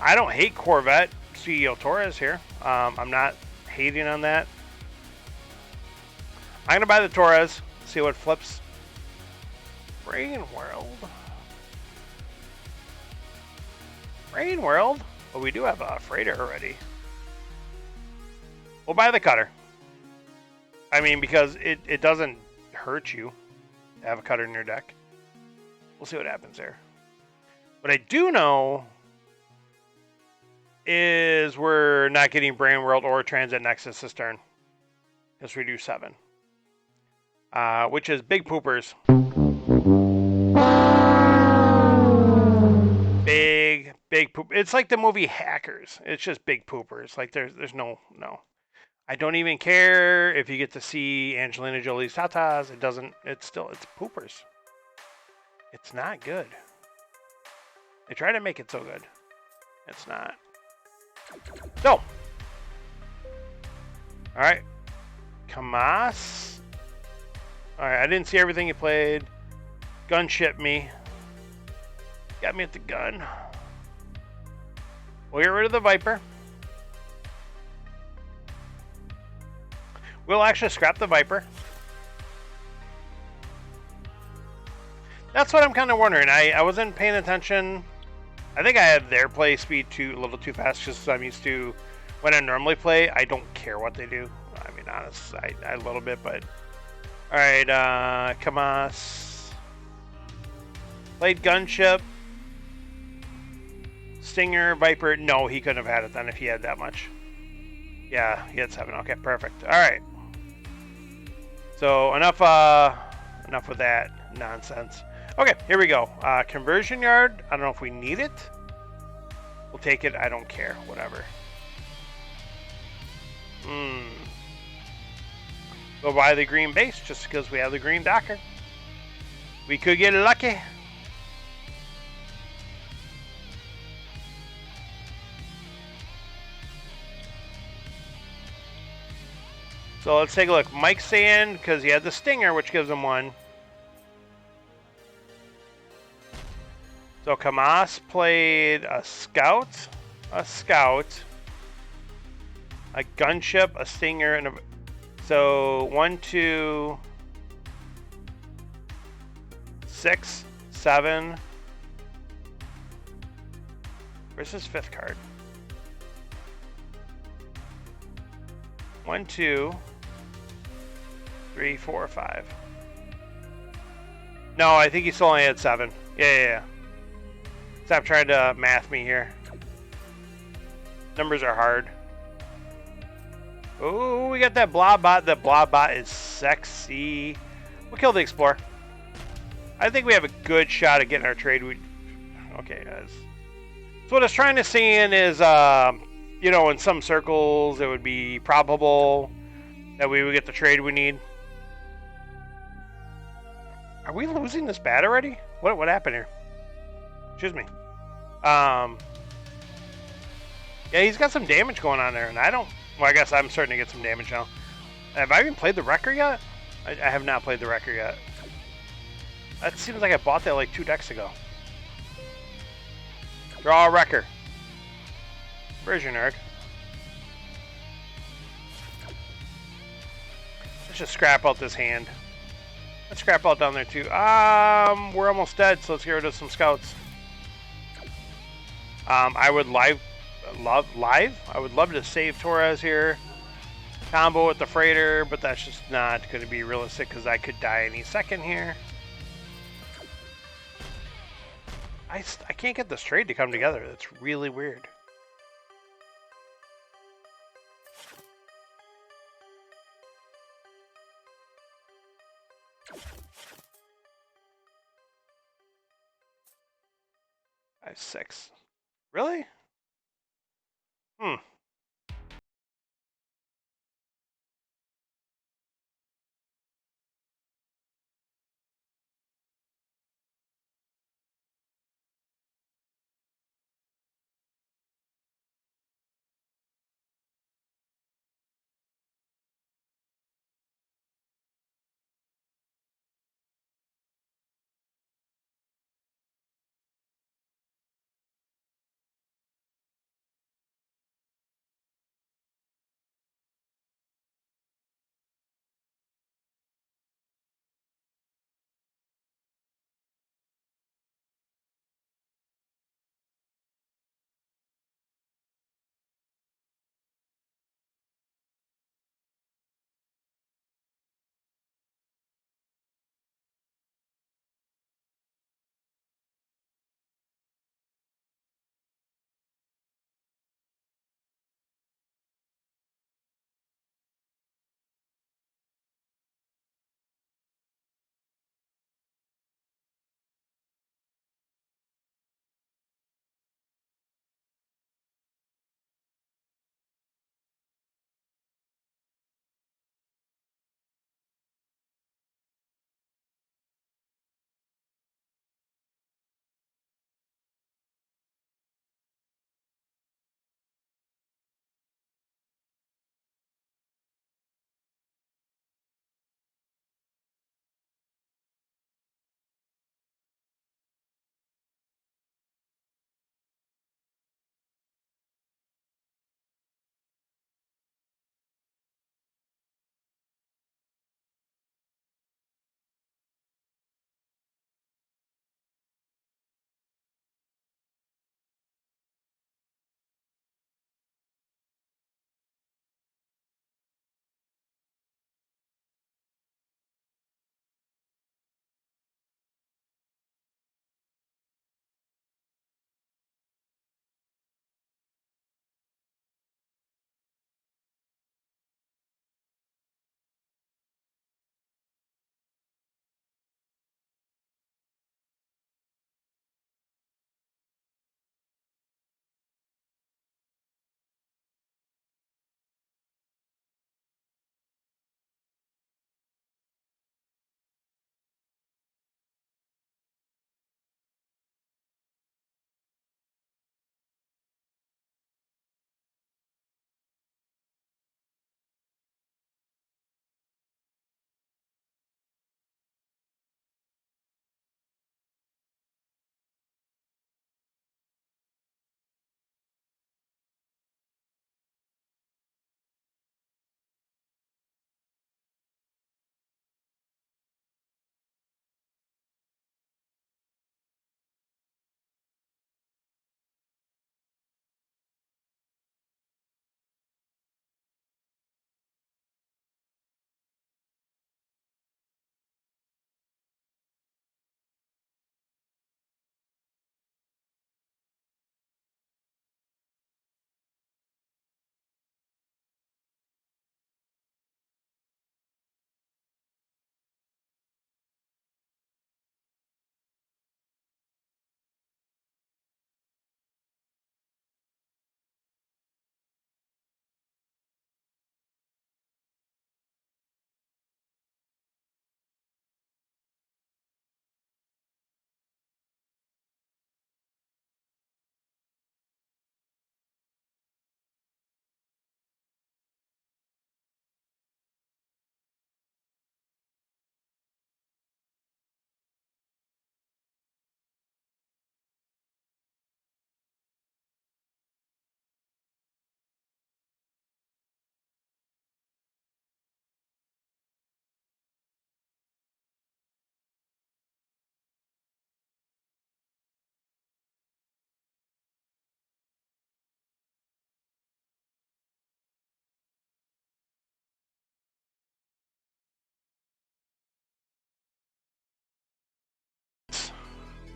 I don't hate Corvette CEO Torres here. I'm not hating on that. I'm gonna buy the Torres. See what flips. Brain World. But we do have a freighter already. We'll buy the cutter. I mean, because it doesn't hurt you to have a cutter in your deck. We'll see what happens there. What I do know is we're not getting Brain World or Transit Nexus this turn. Because we do 7. Which is big poopers. Big poop. It's like the movie Hackers. It's just big poopers. Like there's no. I don't even care if you get to see Angelina Jolie's tatas. It doesn't. It's poopers. It's not good. They try to make it so good. It's not. So. All right. Kamas. All right. I didn't see everything you played. Gunship me. Got me at the gun. We'll get rid of the Viper. We'll actually scrap the Viper. That's what I'm kind of wondering. I wasn't paying attention. I think I had their play speed a little too fast just I'm used to when I normally play. I don't care what they do. I mean, honestly, I a little bit, but... Alright, Kamas. Played Gunship. Stinger, Viper. No, he couldn't have had it then if he had that much. Yeah, he had 7. Okay, perfect. Alright. So, enough with that nonsense. Okay, here we go. Conversion yard. I don't know if we need it. We'll take it. I don't care. Whatever. Go buy the green base just because we have the green docker. We could get lucky. So let's take a look. Mike's saying because he had the Stinger, which gives him 1. So Kamas played a Scout, a Gunship, a Stinger, and a... So 1, 2, 6, 7. Where's his 5th card? 1, 2, 3, 4, 5. No, I think he still only had 7. Yeah. Stop trying to math me here. Numbers are hard. Oh, we got that blob bot. That blob bot is sexy. We'll kill the Explorer. I think we have a good shot at getting our trade. Okay, guys. So what I was trying to say is, you know, in some circles, it would be probable that we would get the trade we need. Are we losing this bat already? What happened here? Excuse me. Yeah, he's got some damage going on there, and I don't... Well, I guess I'm starting to get some damage now. Have I even played the Wrecker yet? I have not played the Wrecker yet. That seems like I bought that like 2 decks ago. Draw a Wrecker. Where's your Narg? Let's just scrap out this hand. Let's scrap out down there too. We're almost dead, so let's get rid of some scouts. I would I would love to save Torres here. Combo with the freighter, but that's just not going to be realistic because I could die any second here. I can't get this trade to come together. That's really weird. I have 6. Really?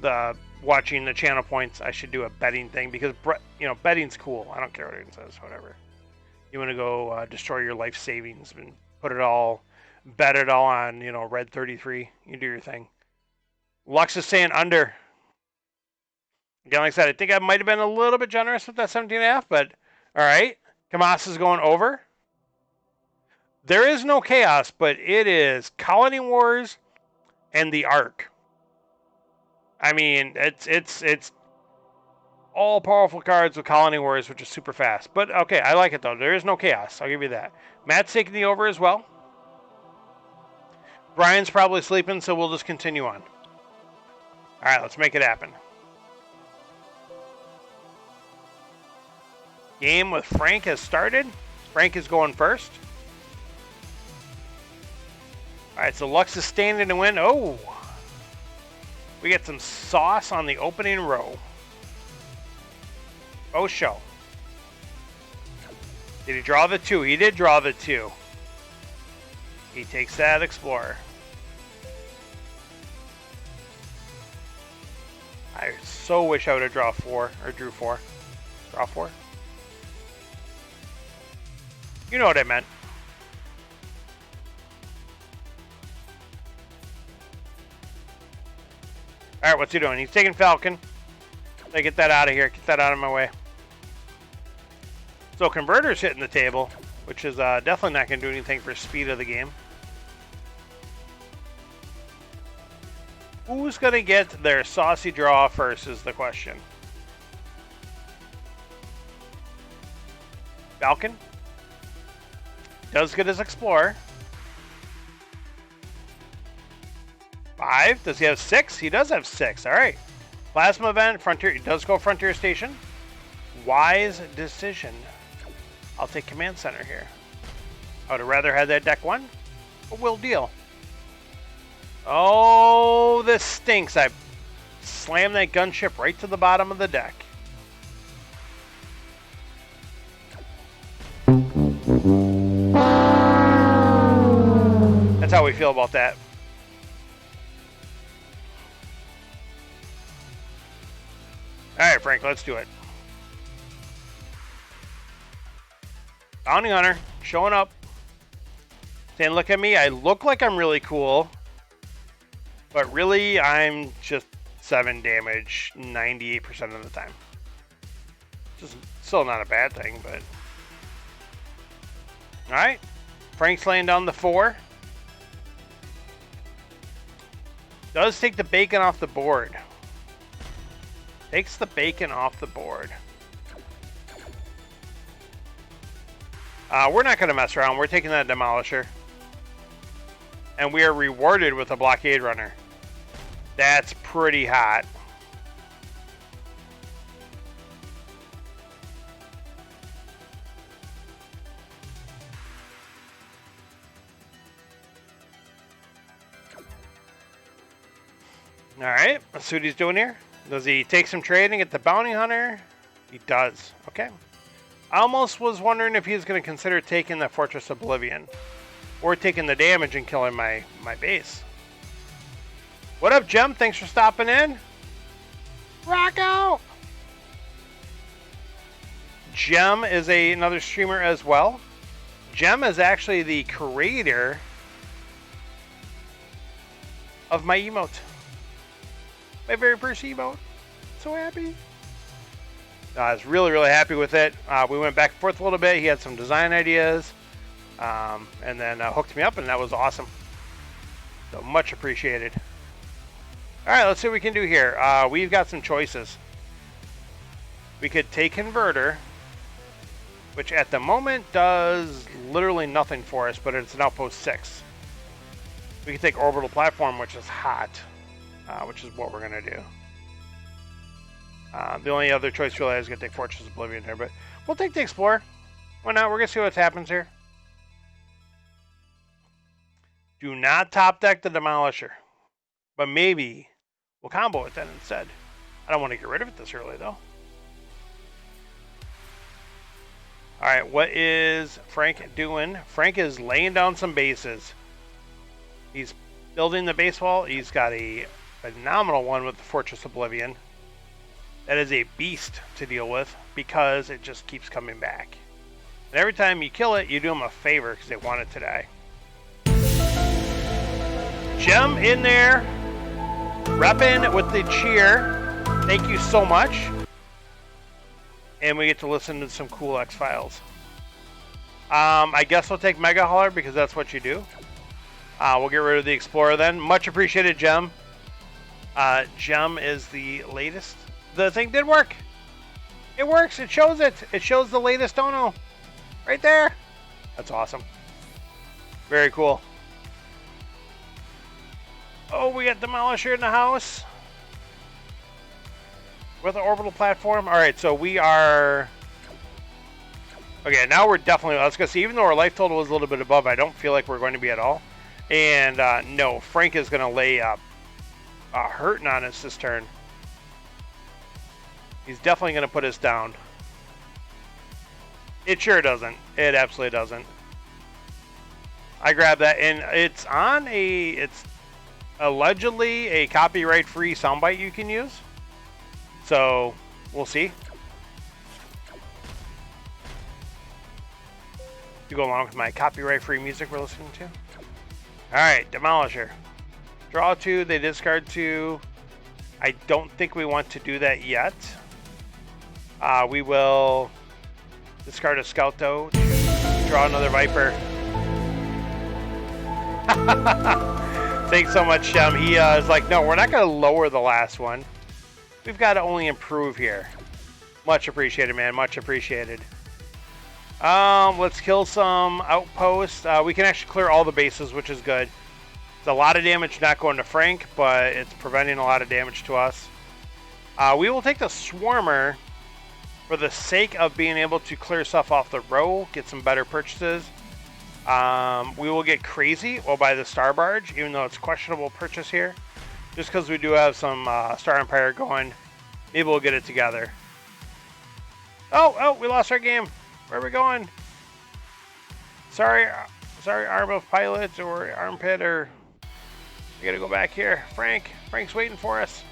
the watching the channel points, I should do a betting thing because betting's cool. I don't care what it says, whatever. You want to go destroy your life savings and bet it all on red 33. You do your thing. Lux is saying under. Again, like I said, I think I might have been a little bit generous with that 17.5, but all right. Kamas is going over. There is no chaos, but it is Colony Wars and the Ark. I mean, it's all powerful cards with Colony Wars, which is super fast. But okay, I like it though. There is no chaos. I'll give you that. Matt's taking the over as well. Brian's probably sleeping, so we'll just continue on. All right, let's make it happen. Game with Frank has started. Frank is going first. All right, so Lux is standing to win. Oh, we get some sauce on the opening row. Oh, show. Did he draw the 2? He did draw the 2. He takes that Explorer. I so wish I would have drew 4. Draw 4? You know what I meant. Alright, what's he doing? He's taking Falcon. Let me get that out of here. Get that out of my way. So Converter's hitting the table, which is definitely not going to do anything for speed of the game. Who's going to get their saucy draw first is the question. Falcon does get his Explorer. 5. Does he have 6? He does have 6. All right. Plasma event, Frontier. He does go Frontier Station. Wise decision. I'll take Command Center here. I would have rather had that deck 1, but we'll deal. Oh, this stinks. I slammed that gunship right to the bottom of the deck. That's how we feel about that. All right, Frank, let's do it. Bounty Hunter, showing up. Saying, look at me, I look like I'm really cool. But really, I'm just 7 damage 98% of the time. Just still not a bad thing, but... Alright. Frank's laying down the 4. Does take the bacon off the board. Takes the bacon off the board. We're not going to mess around. We're taking that Demolisher. And we are rewarded with a Blockade Runner. That's pretty hot. Alright, let's see what he's doing here. Does he take some trade and get the Bounty Hunter? He does. Okay. I almost was wondering if he's going to consider taking the Fortress Oblivion. Or taking the damage and killing my base. What up, Jem? Thanks for stopping in. Rock out! Jem is another streamer as well. Jem is actually the creator of my emote. My very first emote. So happy. I was really, really happy with it. We went back and forth a little bit. He had some design ideas. And then hooked me up, and that was awesome. So much appreciated. Alright, let's see what we can do here. We've got some choices. We could take Converter, which at the moment does literally nothing for us, but it's an Outpost 6. We can take Orbital Platform, which is hot, which is what we're going to do. The only other choice really is going to take Fortress Oblivion here, but we'll take the Explorer. Why not? We're going to see what happens here. Do not top deck the Demolisher, but maybe we'll combo it then instead. I don't want to get rid of it this early, though. All right, what is Frank doing? Frank is laying down some bases. He's building the base wall. He's got a phenomenal one with the Fortress Oblivion. That is a beast to deal with because it just keeps coming back. And every time you kill it, you do them a favor because they want it to die. Gem in there, repping with the cheer. Thank you so much. And we get to listen to some cool X-Files. I guess we'll take Mega Hauler because that's what you do. We'll get rid of the Explorer then. Much appreciated, Gem. Gem is the latest. The thing did work. It works. It shows it. It shows the latest dono. Right there. That's awesome. Very cool. Oh, we got Demolisher in the house. With the orbital platform. Alright, so we are... Okay, now we're definitely... Let's go see. Even though our life total is a little bit above, I don't feel like we're going to be at all. And, no. Frank is going to lay up hurting on us this turn. He's definitely going to put us down. It sure doesn't. It absolutely doesn't. I grabbed that, and it's on a... It's allegedly a copyright-free soundbite you can use. So, we'll see. To go along with my copyright-free music we're listening to. Alright, Demolisher. Draw 2, they discard 2. I don't think we want to do that yet. We will discard a Scout, though, to draw another Viper. Thanks so much, Shem. He is like, no, we're not going to lower the last one. We've got to only improve here. Much appreciated, man. Much appreciated. Let's kill some outposts. We can actually clear all the bases, which is good. It's a lot of damage not going to Frank, but it's preventing a lot of damage to us. We will take the Swarmer for the sake of being able to clear stuff off the row, get some better purchases. We will get Crazy. We'll buy the Star Barge, even though it's questionable purchase here. Just because we do have some Star Empire going. Maybe we'll get it together. Oh, we lost our game. Where are we going? Sorry, Arm of Pilot or Armpit, or... We gotta go back here. Frank's waiting for us.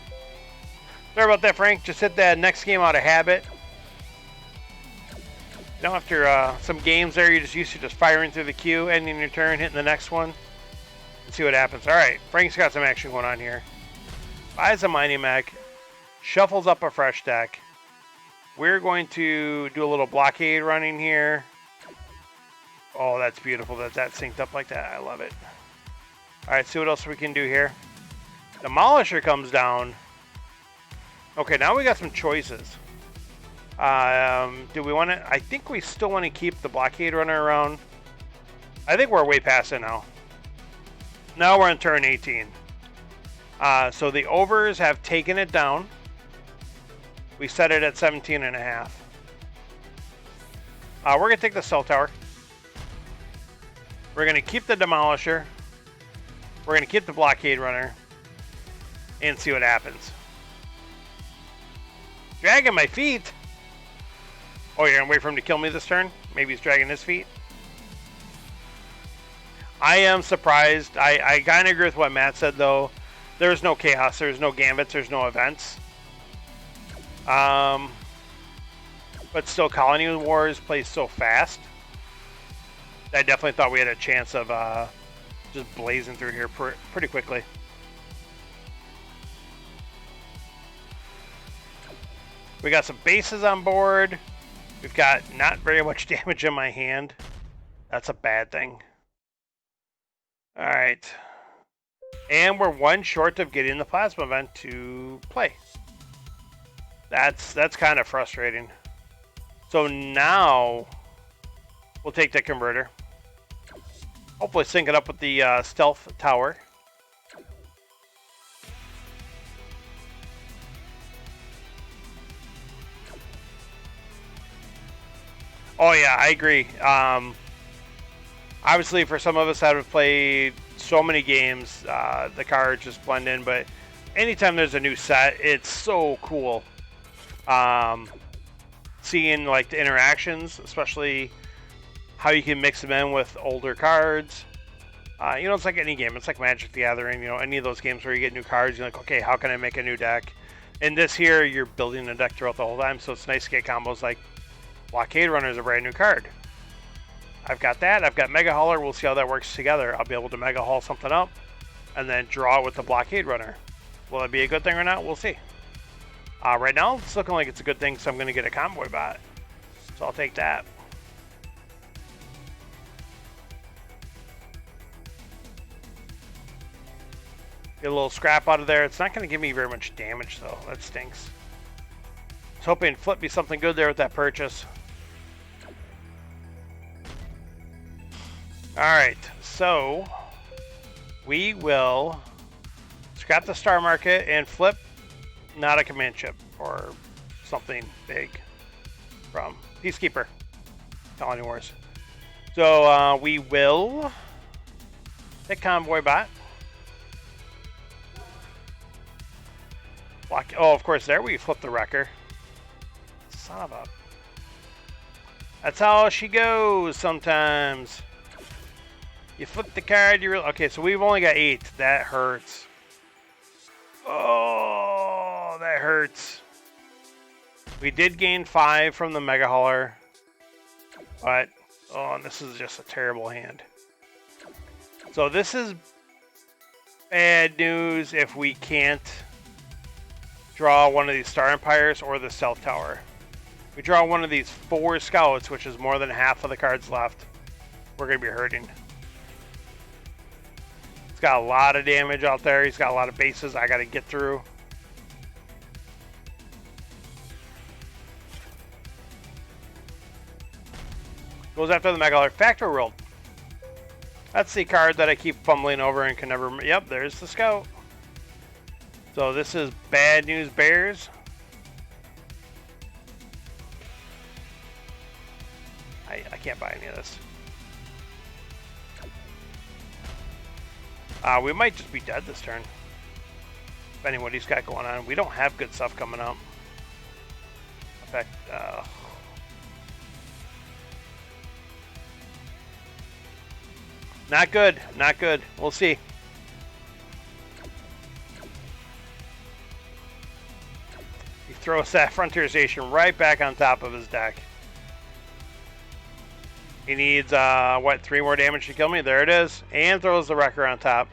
Sorry about that, Frank. Just hit that next game out of habit. You know, after some games there, you're just used to just firing through the queue, ending your turn, hitting the next one. And see what happens. Alright, Frank's got some action going on here. Buys a Mighty Mech. Shuffles up a fresh deck. We're going to do a little blockade running here. Oh, that's beautiful that that synced up like that. I love it. Alright, see what else we can do here. Demolisher comes down. Okay, now we got some choices. Do we want to... I think we still want to keep the blockade runner around. I think we're way past it now. Now we're on turn 18. So the overs have taken it down. We set it at 17.5. We're going to take the cell tower. We're going to keep the Demolisher. We're going to keep the blockade runner. And see what happens. Dragging my feet. Oh, you're going to wait for him to kill me this turn? Maybe he's dragging his feet. I am surprised. I kind of agree with what Matt said, though. There's no chaos. There's no gambits. There's no events. But still, Colony Wars plays so fast. I definitely thought we had a chance of just blazing through here pretty quickly. We got some bases on board. We've got not very much damage in my hand. That's a bad thing. Alright. And we're one short of getting the plasma event to play. That's kind of frustrating. So now we'll take the converter. Hopefully sync it up with the stealth tower. Oh yeah, I agree. Obviously, for some of us that have played so many games, the cards just blend in. But anytime there's a new set, it's so cool. Seeing like the interactions, especially how you can mix them in with older cards. You know, it's like any game. It's like Magic the Gathering. You know, any of those games where you get new cards, you're like, okay, how can I make a new deck? In this here, you're building a deck throughout the whole time, so it's nice to get combos like Blockade Runner is a brand new card. I've got that. I've got Mega Hauler. We'll see how that works together. I'll be able to Mega Haul something up and then draw with the Blockade Runner. Will it be a good thing or not? We'll see. Right now, it's looking like it's a good thing, so I'm going to get a Convoy bot. So I'll take that. Get a little scrap out of there. It's not going to give me very much damage, though. That stinks. I was hoping Flip me something good there with that purchase. Alright, so we will scrap the Star Market and flip not a command chip or something big from Peacekeeper. Colony Wars. So we will hit Convoy bot. Block. Oh, of course, there we flip the Wrecker. Son of a. That's how she goes sometimes. You flip the card, you really. Okay, so we've only got 8. That hurts. Oh, that hurts. We did gain 5 from the Mega Hauler. But, oh, and this is just a terrible hand. So this is bad news if we can't draw one of these Star Empires or the Stealth Tower. We draw one of these 4 Scouts, which is more than half of the cards left. We're going to be hurting. He's got a lot of damage out there. He's got a lot of bases I got to get through. Goes after the Mega Factor World. That's the card that I keep fumbling over and can never... Yep, there's the Scout. So this is bad news bears. I can't buy any of this. We might just be dead this turn. Depending on what he's got going on. We don't have good stuff coming up. In fact, not good. Not good. We'll see. He throws that Frontierization right back on top of his deck. He needs, what, 3 more damage to kill me? There it is. And throws the Wrecker on top.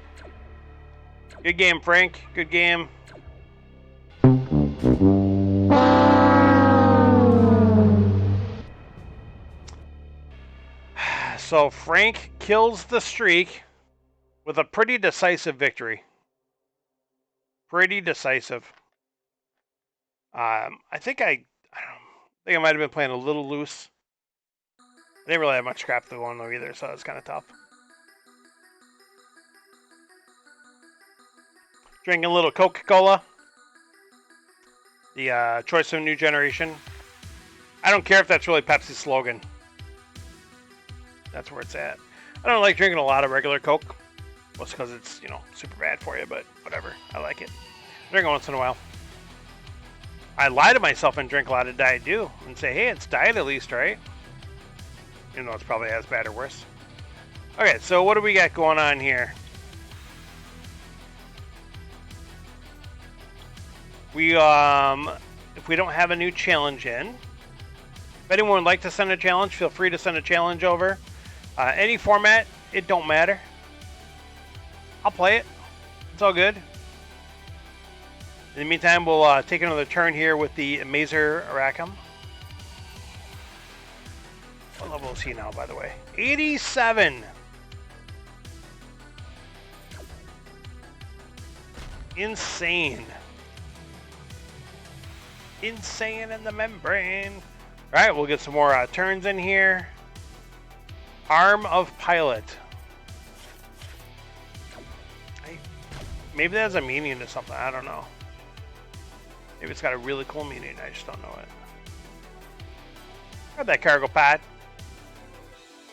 Good game, Frank. Good game. So Frank kills the streak with a pretty decisive victory. Pretty decisive. I think I might have been playing a little loose. I didn't really have much scrap to one though either, so it's kind of tough. Drinking a little Coca-Cola. The choice of a new generation. I don't care if that's really Pepsi's slogan. That's where it's at. I don't like drinking a lot of regular Coke. Well, it's because it's, you know, super bad for you, but whatever. I like it. I drink it once in a while. I lie to myself and drink a lot of Diet Dew and say, hey, it's diet at least, right? Even though it's probably as bad or worse. Okay, so what do we got going on here? We, if we don't have a new challenge in, if anyone would like to send a challenge, feel free to send a challenge over. Any format, it don't matter. I'll play it. It's all good. In the meantime, we'll take another turn here with the Mazer Aracham. What level is he now, by the way? 87! Insane. Insane in the membrane. Alright, we'll get some more turns in here. Arm of Pilot. Maybe that has a meaning to something. I don't know. Maybe it's got a really cool meaning. I just don't know it. Grab that cargo pod.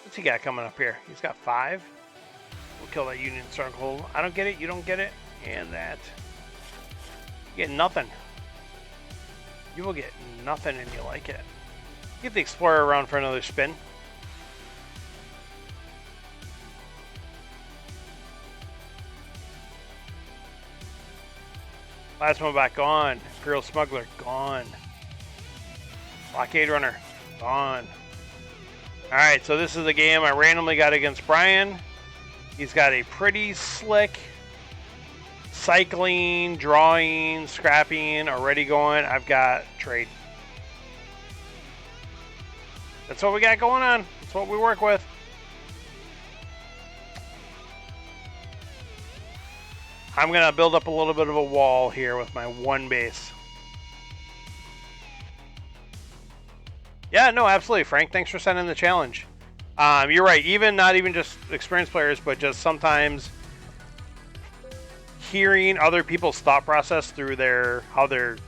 What's he got coming up here? He's got 5. We'll kill that Union Stronghold. I don't get it. You don't get it. And that. You get nothing. You will get nothing and you like it. Get the Explorer around for another spin. Plasma Bot gone. Imperial Smuggler gone. Blockade Runner gone. Alright, so this is a game I randomly got against Brian. He's got a pretty slick cycling, drawing, scrapping already going. I've got trade. That's what we got going on. That's what we work with. I'm going to build up a little bit of a wall here with my one base. Yeah, no, absolutely, Frank. Thanks for sending the challenge. You're right. Not even just experienced players, but just sometimes hearing other people's thought process through how they're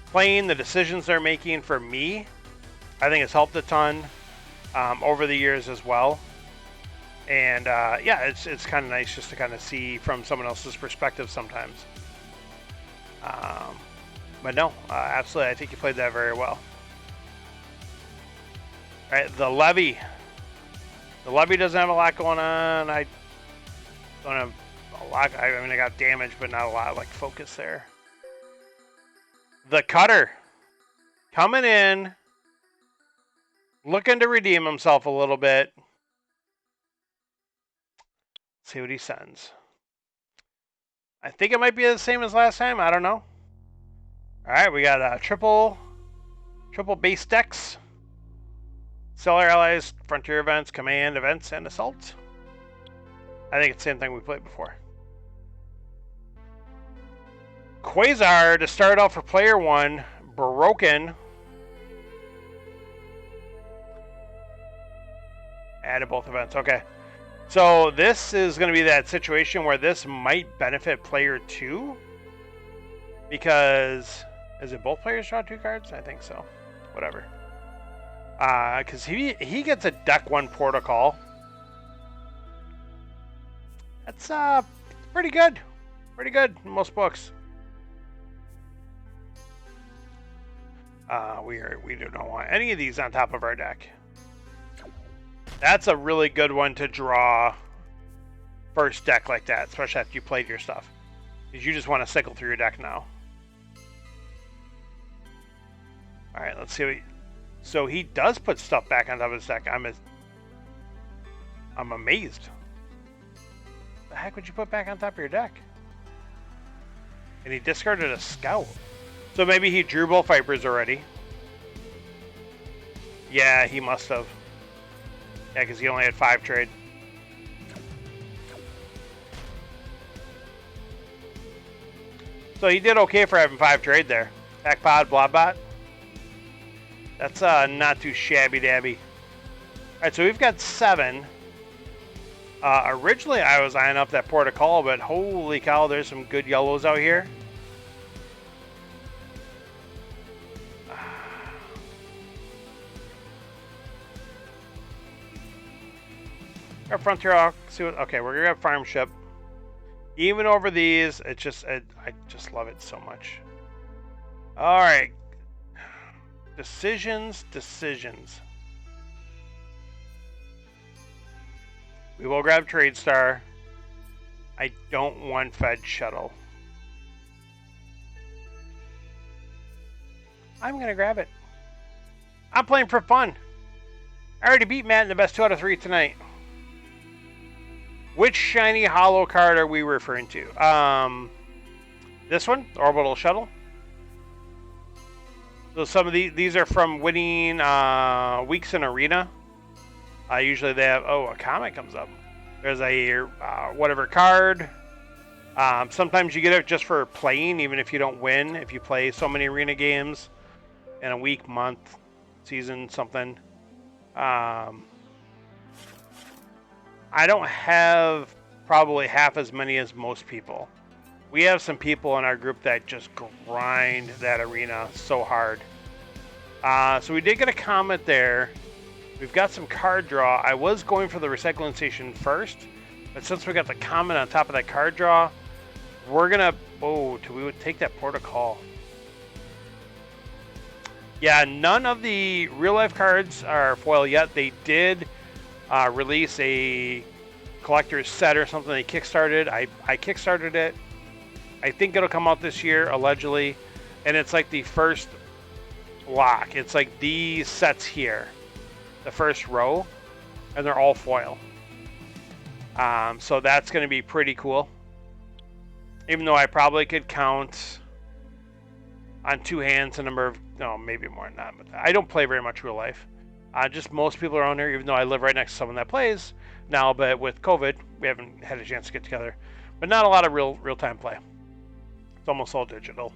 playing, the decisions they're making. For me, I think it's helped a ton over the years as well. And yeah, it's kind of nice just to kind of see from someone else's perspective sometimes. But no, absolutely, I think you played that very well. All right, the levy. The levy doesn't have a lot going on. I don't have a lot. I mean, I got damage, but not a lot like focus there. The cutter coming in, looking to redeem himself a little bit. See what he sends. I think it might be the same as last time. I don't know. All right, we got a triple base decks. Stellar Allies, Frontier Events, Command Events, and Assault. I think it's the same thing we played before. Quasar to start off for player one. Broken. Added both events. Okay. So this is going to be that situation where this might benefit player two. Because, is it both players draw 2 cards? I think so. Whatever. Because he gets a deck 1 protocol. That's pretty good. Pretty good in most books. We do not want any of these on top of our deck. That's a really good one to draw first deck like that, especially after you played your stuff. Because you just want to cycle through your deck now. Alright, let's see what so he does put stuff back on top of his deck. I'm amazed. What the heck would you put back on top of your deck? And he discarded a scout. So maybe he drew both Vipers already. Yeah, he must have. Yeah, because he only had 5 trade. So he did okay for having 5 trade there. Pack Pod, Blobbot. That's not too shabby-dabby. Alright, so we've got 7. Originally, I was eyeing up that Port of Call, but holy cow, there's some good yellows out here. Our Frontier, see what, okay, we're gonna have Farm Ship. Even over these, it's just, I just love it so much. Alright. Decisions. We will grab Trade Star. I don't want Fed Shuttle. I'm going to grab it. I'm playing for fun. I already beat Matt in the best 2 out of 3 tonight. Which shiny hollow card are we referring to? This one, the Orbital Shuttle. So some of these are from winning weeks in Arena. Usually they have, a comic comes up. There's a whatever card. Sometimes you get it just for playing, even if you don't win. If you play so many Arena games in a week, month, season, something. I don't have probably half as many as most people. We have some people in our group that just grind that Arena so hard. So we did get a comment there. We've got some card draw. I was going for the recycling station first, but since we got the comment on top of that card draw, we're gonna, we would take that Port of Call. Yeah, none of the real life cards are foil yet. They did release a collector's set or something they kickstarted. I kickstarted it. I think it'll come out this year, allegedly. And it's like the first lock. It's like these sets here. The first row. And they're all foil. So that's going to be pretty cool. Even though I probably could count on two hands the number of... No, maybe more than that. But I don't play very much real life. Just most people around here, even though I live right next to someone that plays now. But with COVID, we haven't had a chance to get together. But not a lot of real-time play. It's almost all digital.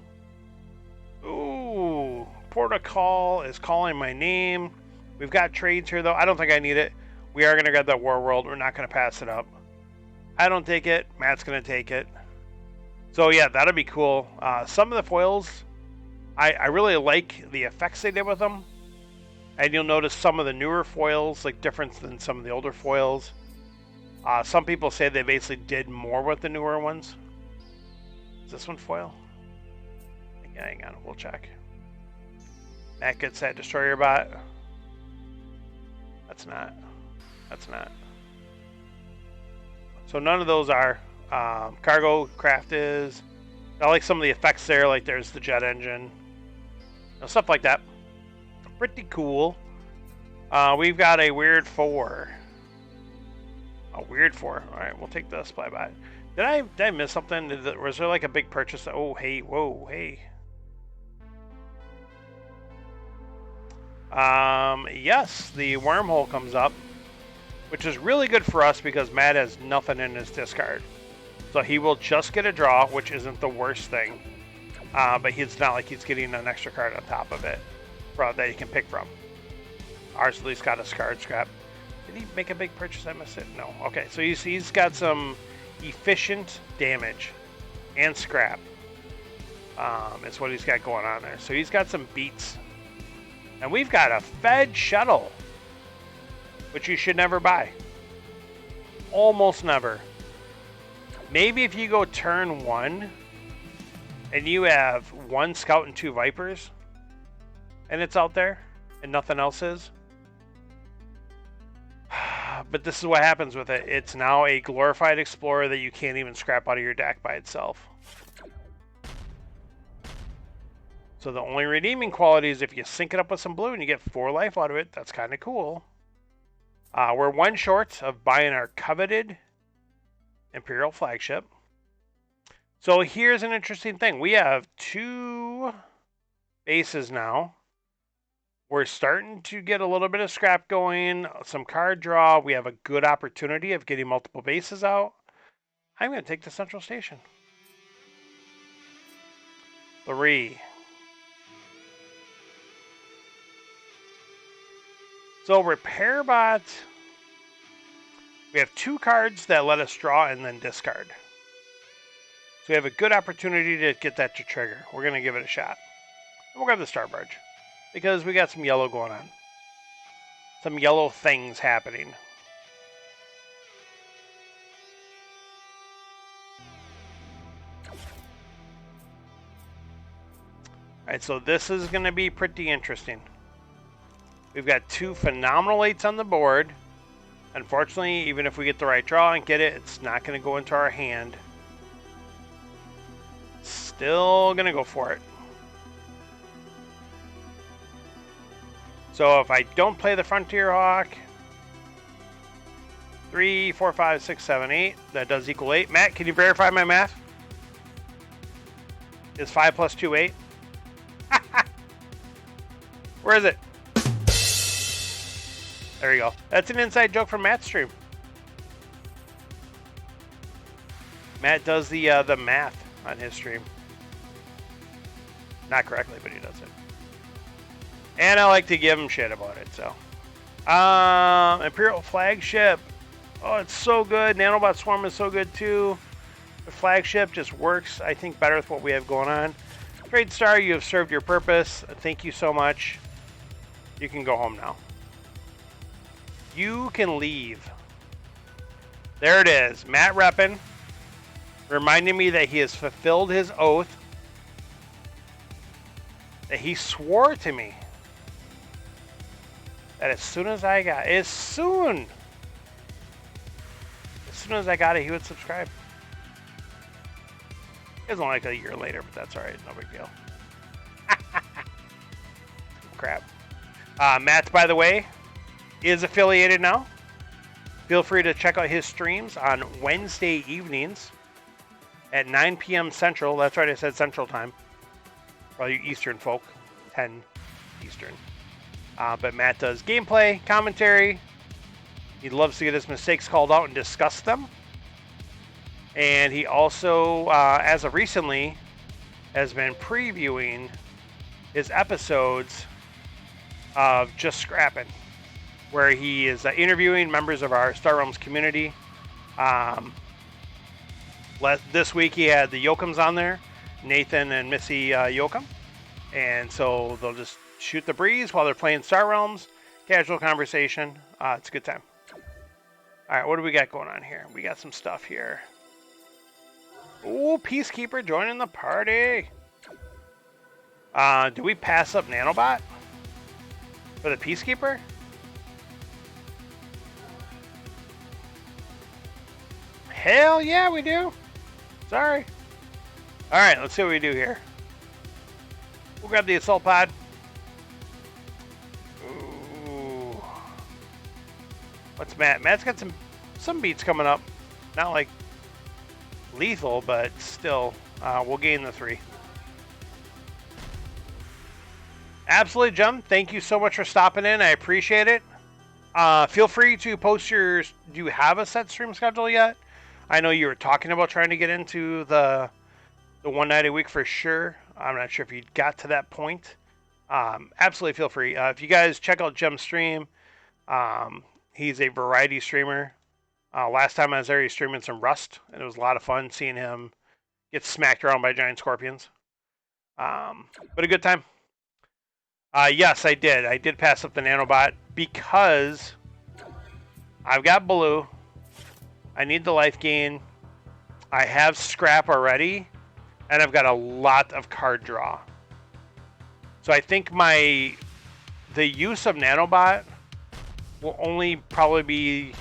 Ooh, Protocol is calling my name. We've got trades here, though. I don't think I need it. We are going to grab that War World. We're not going to pass it up. I don't take it. Matt's going to take it. So, yeah, that'll be cool. Some of the foils, I really like the effects they did with them. And you'll notice some of the newer foils, like, different than some of the older foils. Some people say they basically did more with the newer ones. Is this one foil? Hang on, we'll check. Matt gets that Destroyer bot. That's not. That's not. So none of those are. Cargo craft is. I like some of the effects there, like there's the jet engine. Stuff like that. Pretty cool. We've got a weird 4. A weird 4. Alright, we'll take the supply bot. Did I miss something? Was there like a big purchase? Oh, hey, whoa, hey. Yes, the wormhole comes up, which is really good for us because Matt has nothing in his discard. So he will just get a draw, which isn't the worst thing. But it's not like he's getting an extra card on top of it that he can pick from. Ours at least got a card scrap. Did he make a big purchase? I missed it? No. Okay, so he's got some efficient damage and scrap. It's what he's got going on there. So he's got some beats. And we've got a Fed shuttle, which you should never buy. Almost never. Maybe if you go turn 1 and you have 1 Scout and 2 Vipers and it's out there and nothing else is. But this is what happens with it. It's now a glorified Explorer that you can't even scrap out of your deck by itself. So the only redeeming quality is if you sync it up with some blue and you get 4 life out of it. That's kind of cool. We're 1 short of buying our coveted Imperial flagship. So here's an interesting thing. We have 2 bases now. We're starting to get a little bit of scrap going, some card draw. We have a good opportunity of getting multiple bases out. I'm going to take the Central Station. 3. So Repair Bot, we have 2 cards that let us draw and then discard. So we have a good opportunity to get that to trigger. We're going to give it a shot. And we'll grab the Star Barge because we got some yellow going on. Some yellow things happening. Alright, so this is going to be pretty interesting. We've got 2 phenomenal 8s on the board. Unfortunately, even if we get the right draw and get it, it's not going to go into our hand. Still going to go for it. So if I don't play the Frontier Hawk, 3, 4, 5, 6, 7, 8, that does equal 8. Matt, can you verify my math? Is 5 plus 2 8? Where is it? There you go. That's an inside joke from Matt's stream. Matt does the math on his stream. Not correctly, but he does it. And I like to give him shit about it, so. Imperial Flagship. Oh, it's so good. Nanobot Swarm is so good, too. The Flagship just works, I think, better with what we have going on. Trade Star, you have served your purpose. Thank you so much. You can go home now. You can leave. There it is. Matt Reppin reminding me that he has fulfilled his oath. That he swore to me. That as soon as I got it, as soon as I got it, he would subscribe. Isn't like a year later, but that's all right. No big deal. Crap. Matt, by the way, is affiliated now. Feel free to check out his streams on Wednesday evenings at 9 p.m. Central. That's right, I said Central Time. For all you Eastern folk, 10 Eastern. But Matt does gameplay, commentary. He loves to get his mistakes called out and discuss them. And he also, as of recently, has been previewing his episodes of Just Scrappin', where he is interviewing members of our Star Realms community. This week he had the Yokums on there, Nathan and Missy Yokum. And so they'll just shoot the breeze while they're playing Star Realms. Casual conversation. It's a good time. All right, what do we got going on here? We got some stuff here. Ooh, Peacekeeper joining the party. Do we pass up Nanobot for the Peacekeeper? Hell yeah, we do. Sorry. All right, let's see what we do here. We'll grab the assault pod. Ooh. What's Matt? Matt's got some beats coming up. Not like lethal, but still, we'll gain the 3. Absolutely, Jim. Thank you so much for stopping in. I appreciate it. Feel free to post your... Do you have a set stream schedule yet? I know you were talking about trying to get into the one night a week for sure. I'm not sure if you got to that point. Absolutely feel free. If you guys check out Jim's stream, he's a variety streamer. Last time I was there, he was streaming some Rust, and it was a lot of fun seeing him get smacked around by giant scorpions. But a good time. Yes, I did. I did pass up the Nanobot because I've got blue. I need the life gain. I have scrap already, and I've got a lot of card draw. So I think the use of Nanobot will only probably be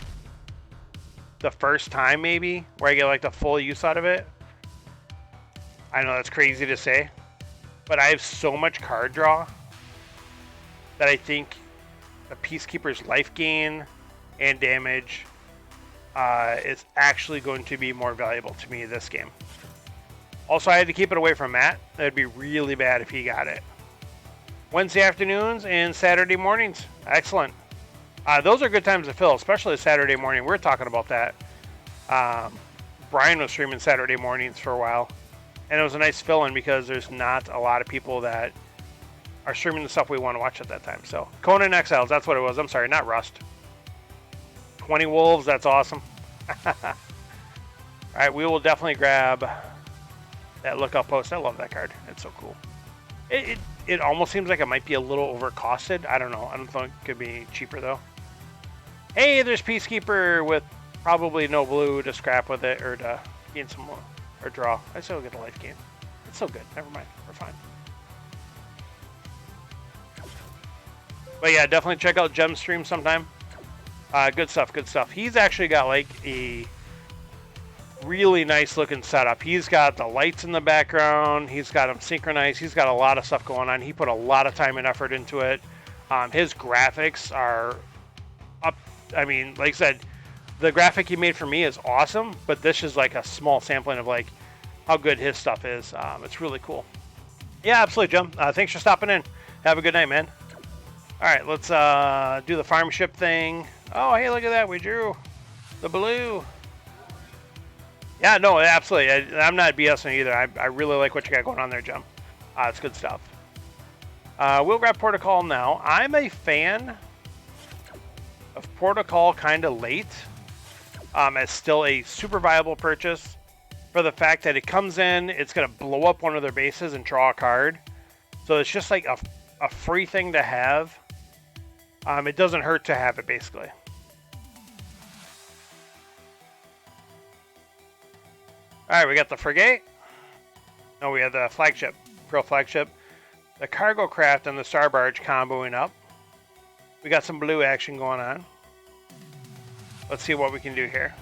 the first time maybe where I get like the full use out of it. I know that's crazy to say, but I have so much card draw that I think the Peacekeeper's life gain and damage is actually going to be more valuable to me this game. Also, I had to keep it away from Matt. That'd be really bad if he got it. Wednesday afternoons and Saturday mornings. Excellent. Those are good times to fill, especially Saturday morning. We're talking about that. Brian was streaming Saturday mornings for a while, and it was a nice fill-in because there's not a lot of people that are streaming the stuff we want to watch at that time. So, Conan Exiles, that's what it was. I'm sorry, not Rust. 20 Wolves, that's awesome. Alright, we will definitely grab that lookout post. I love that card. It's so cool. It almost seems like it might be a little overcosted. I don't know. I don't think it could be cheaper, though. Hey, there's Peacekeeper with probably no blue to scrap with it or to gain some more, or draw. I still get a life gain. It's so good. Never mind. We're fine. But yeah, definitely check out Gem's stream sometime. Good stuff, good stuff. He's actually got like a really nice looking setup. He's got the lights in the background. He's got them synchronized. He's got a lot of stuff going on. He put a lot of time and effort into it. His graphics are up. I mean, like I said, the graphic he made for me is awesome, but this is like a small sampling of like how good his stuff is. It's really cool. Yeah, absolutely, Jim. Thanks for stopping in. Have a good night, man. All right, let's do the farm ship thing. Oh, hey, look at that. We drew the blue. Yeah, no, absolutely. I'm not BSing either. I really like what you got going on there, Jim. It's good stuff. We'll grab Protocol now. I'm a fan of Protocol kind of late. As still a super viable purchase for the fact that it comes in, it's going to blow up one of their bases and draw a card. So it's just like a free thing to have. It doesn't hurt to have it, basically. Alright, we got the frigate. No, we have the flagship. Pro flagship. The cargo craft and the star barge comboing up. We got some blue action going on. Let's see what we can do here.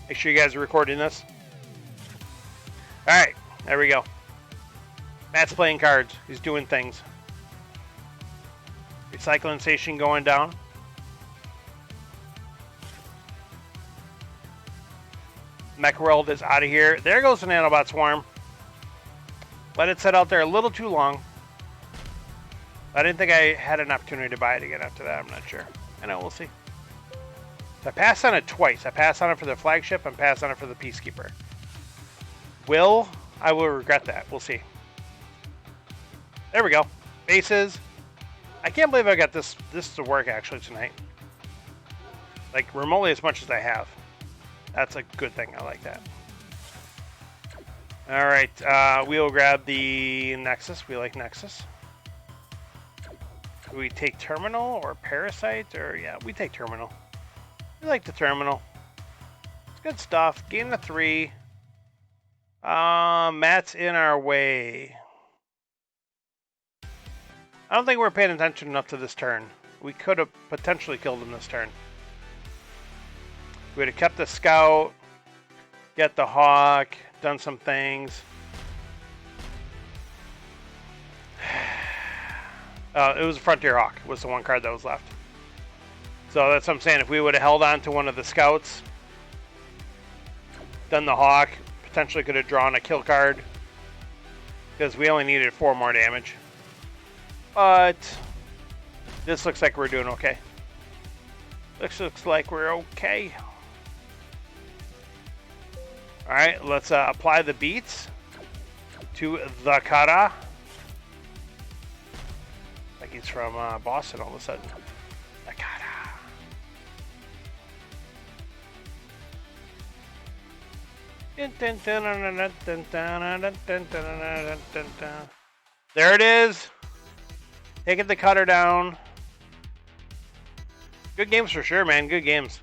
Make sure you guys are recording this. Alright, there we go. Matt's playing cards. He's doing things. Recycling station going down. Mech World is out of here. There goes the nanobot swarm. Let it sit out there a little too long. I didn't think I had an opportunity to buy it again after that. I'm not sure. I know, we'll see. So I passed on it twice. I passed on it for the flagship and passed on it for the Peacekeeper. I will regret that. We'll see. There we go. Bases. I can't believe I got this to work actually tonight. Like remotely as much as I have. That's a good thing. I like that. All right. We'll grab the Nexus. We like Nexus. Do we take Terminal or Parasite? Or yeah, we take Terminal. We like the Terminal. It's good stuff. Gain the 3. Matt's in our way. I don't think we're paying attention enough to this turn. We could have potentially killed him this turn. We would have kept the Scout, get the Hawk, done some things. It was a Frontier Hawk was the one card that was left. So that's what I'm saying. If we would have held on to one of the Scouts, done the Hawk, potentially could have drawn a kill card. Because we only needed 4 more damage. But this looks like we're doing okay. This looks like we're okay. Alright, let's apply the beats to the kata. Like he's from Boston all of a sudden. The kata. There it is. Taking the cutter down. Good games for sure, man. Good games.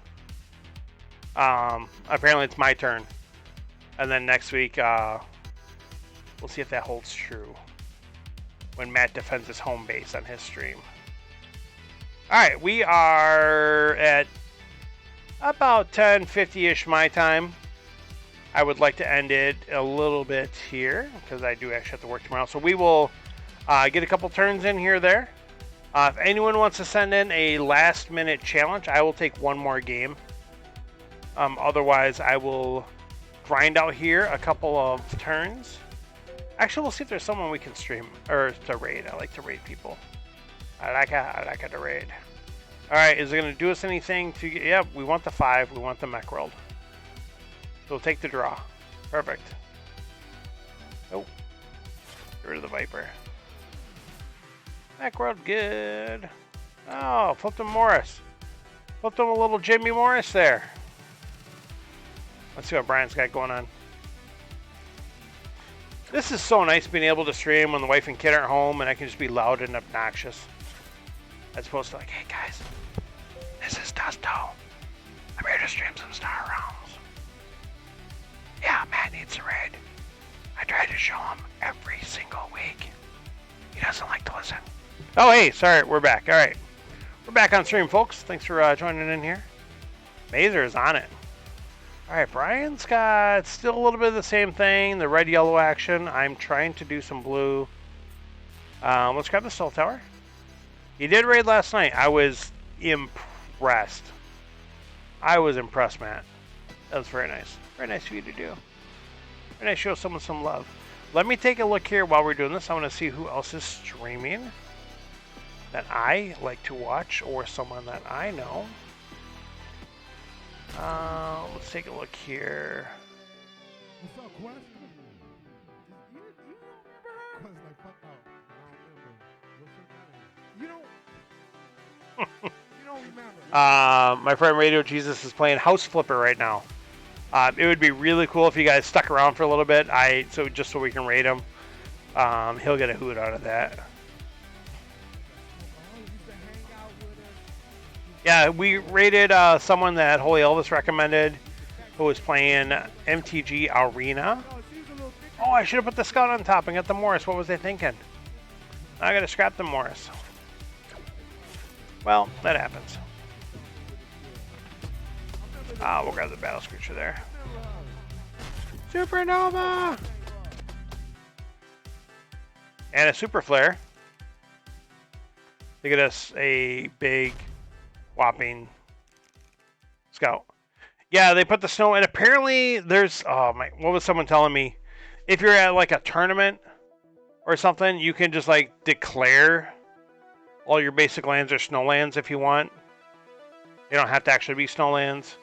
Apparently it's my turn. And then next week, we'll see if that holds true. When Matt defends his home base on his stream. Alright, we are at about 10:50-ish my time. I would like to end it a little bit here, because I do actually have to work tomorrow. So we will get a couple turns in here or there. If anyone wants to send in a last-minute challenge, I will take one more game. Otherwise, I will grind out here a couple of turns. Actually, we'll see if there's someone we can stream, or to raid. I like to raid people. I like it to raid. Alright, is it going to do us anything to get... Yeah, we want the 5. We want the Mech World. So we'll take the draw. Perfect. Nope. Get rid of the Viper. Mech World, good. Oh, flipped him Morris. Flipped him a little Jimmy Morris there. Let's see what Brian's got going on. This is so nice being able to stream when the wife and kid aren't home and I can just be loud and obnoxious. As opposed to like, hey guys, this is Dusto. I'm here to stream some Star Realms. Yeah, Matt needs a raid. I try to show him every single week. He doesn't like to listen. Oh, hey, sorry, we're back. All right. We're back on stream, folks. Thanks for joining in here. Mazer is on it. All right, Brian's got still a little bit of the same thing, the red-yellow action. I'm trying to do some blue. Let's grab the Soul Tower. He did raid last night. I was impressed. I was impressed, Matt. That was very nice. Very nice of you to do. Very nice to show someone some love. Let me take a look here while we're doing this. I want to see who else is streaming that I like to watch or someone that I know. Let's take a look here. What's up, Quest? You remember her? Quest like, fuck out. I don't remember. What's her name? You don't remember. My friend Radio Jesus is playing House Flipper right now. It would be really cool if you guys stuck around for a little bit. Just so we can rate him. He'll get a hoot out of that. Yeah, we rated someone that Holy Elvis recommended who was playing MTG Arena. Oh, I should have put the Scout on top and got the Morris. What was I thinking? I gotta scrap the Morris. Well, that happens. We'll grab the Battle Screecher there. Supernova! And a super flare to get us a big, whopping scout. Yeah, they put the snow, and apparently there's, oh my, what was someone telling me? If you're at like a tournament or something, you can just like declare all your basic lands are snowlands if you want. They don't have to actually be snowlands.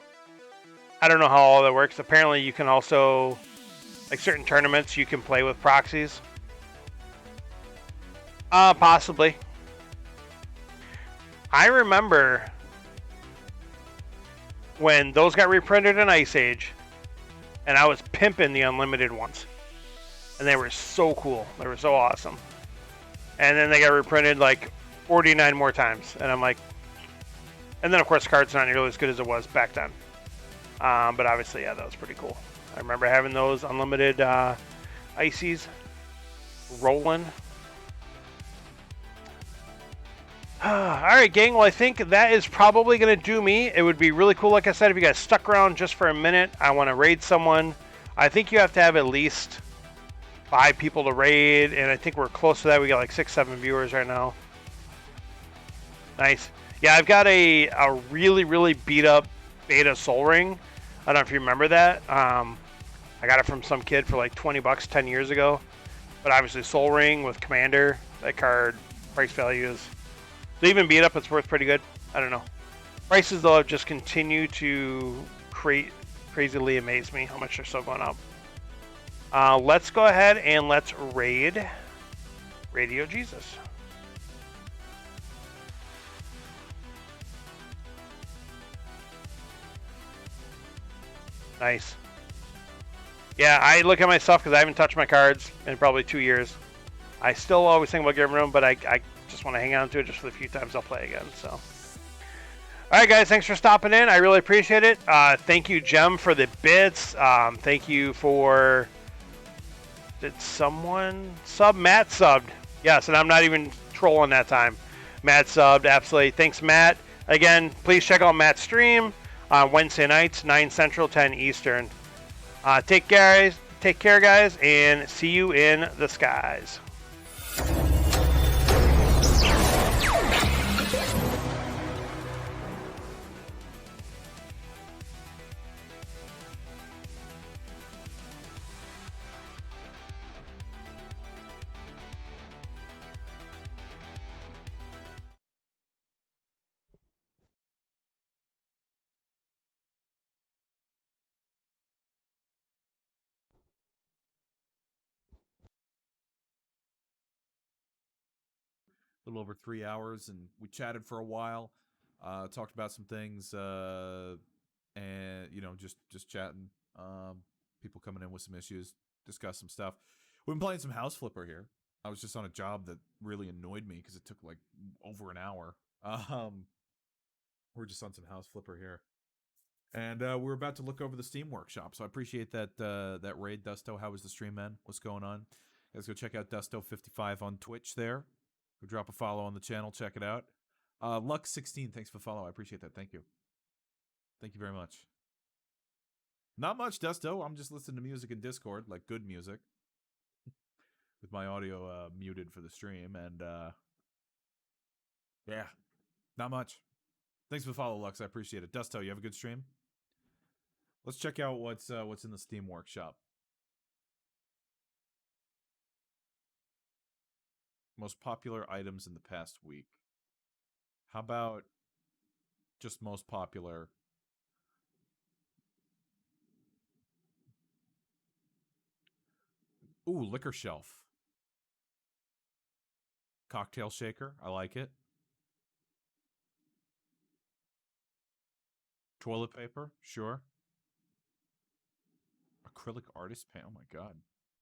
I don't know how all that works. Apparently you can also, like certain tournaments, you can play with proxies. Possibly. I remember when those got reprinted in Ice Age, and I was pimping the unlimited ones. And they were so cool. They were so awesome. And then they got reprinted like 49 more times. And I'm like, and then of course the card's not nearly as good as it was back then. But obviously, yeah, that was pretty cool. I remember having those unlimited ices rolling. Alright, gang, well, I think that is probably going to do me. It would be really cool, like I said, if you guys stuck around just for a minute. I want to raid someone. I think you have to have at least 5 people to raid, and I think we're close to that. We got like 6, 7 viewers right now. Nice. Yeah, I've got a really, really beat up beta Soul Ring. I don't know if you remember that. I got it from some kid for like 20 bucks 10 years ago. But obviously Soul Ring with Commander, that card, price value is... So even beat up, it's worth pretty good. I don't know. Prices, though, have just continued to crazily amaze me how much they're still going up. Let's go ahead and let's raid Radio Jesus. Nice. Yeah, I look at my stuff because I haven't touched my cards in probably 2 years. I still always think about getting rid of them, but I just want to hang on to it just for the few times I'll play again. So, all right, guys, thanks for stopping in. I really appreciate it. Thank you, Jem, for the bits. Thank you for... Did someone sub? Matt subbed. Yes, and I'm not even trolling that time. Matt subbed, absolutely. Thanks, Matt. Again, please check out Matt's stream on Wednesday nights, 9 Central, 10 Eastern. Take care, guys, and see you in the skies. A little over 3 hours, and we chatted for a while, talked about some things, and just chatting. People coming in with some issues, discuss some stuff. We've been playing some House Flipper here. I was just on a job that really annoyed me because it took like over an hour. We're just on some House Flipper here, and we're about to look over the Steam Workshop. So I appreciate that raid, Dusto. How was the stream, man? What's going on? Guys, go check out Dusto55 on Twitch there. Go drop a follow on the channel. Check it out. Lux16, thanks for the follow. I appreciate that. Thank you. Thank you very much. Not much, Dusto. I'm just listening to music in Discord, like good music, with my audio muted for the stream, and yeah, not much. Thanks for the follow, Lux. I appreciate it. Dusto, you have a good stream? Let's check out what's in the Steam Workshop. Most popular items in the past week. How about just most popular? Ooh, liquor shelf. Cocktail shaker. I like it. Toilet paper. Sure. Acrylic artist paint. Oh my god.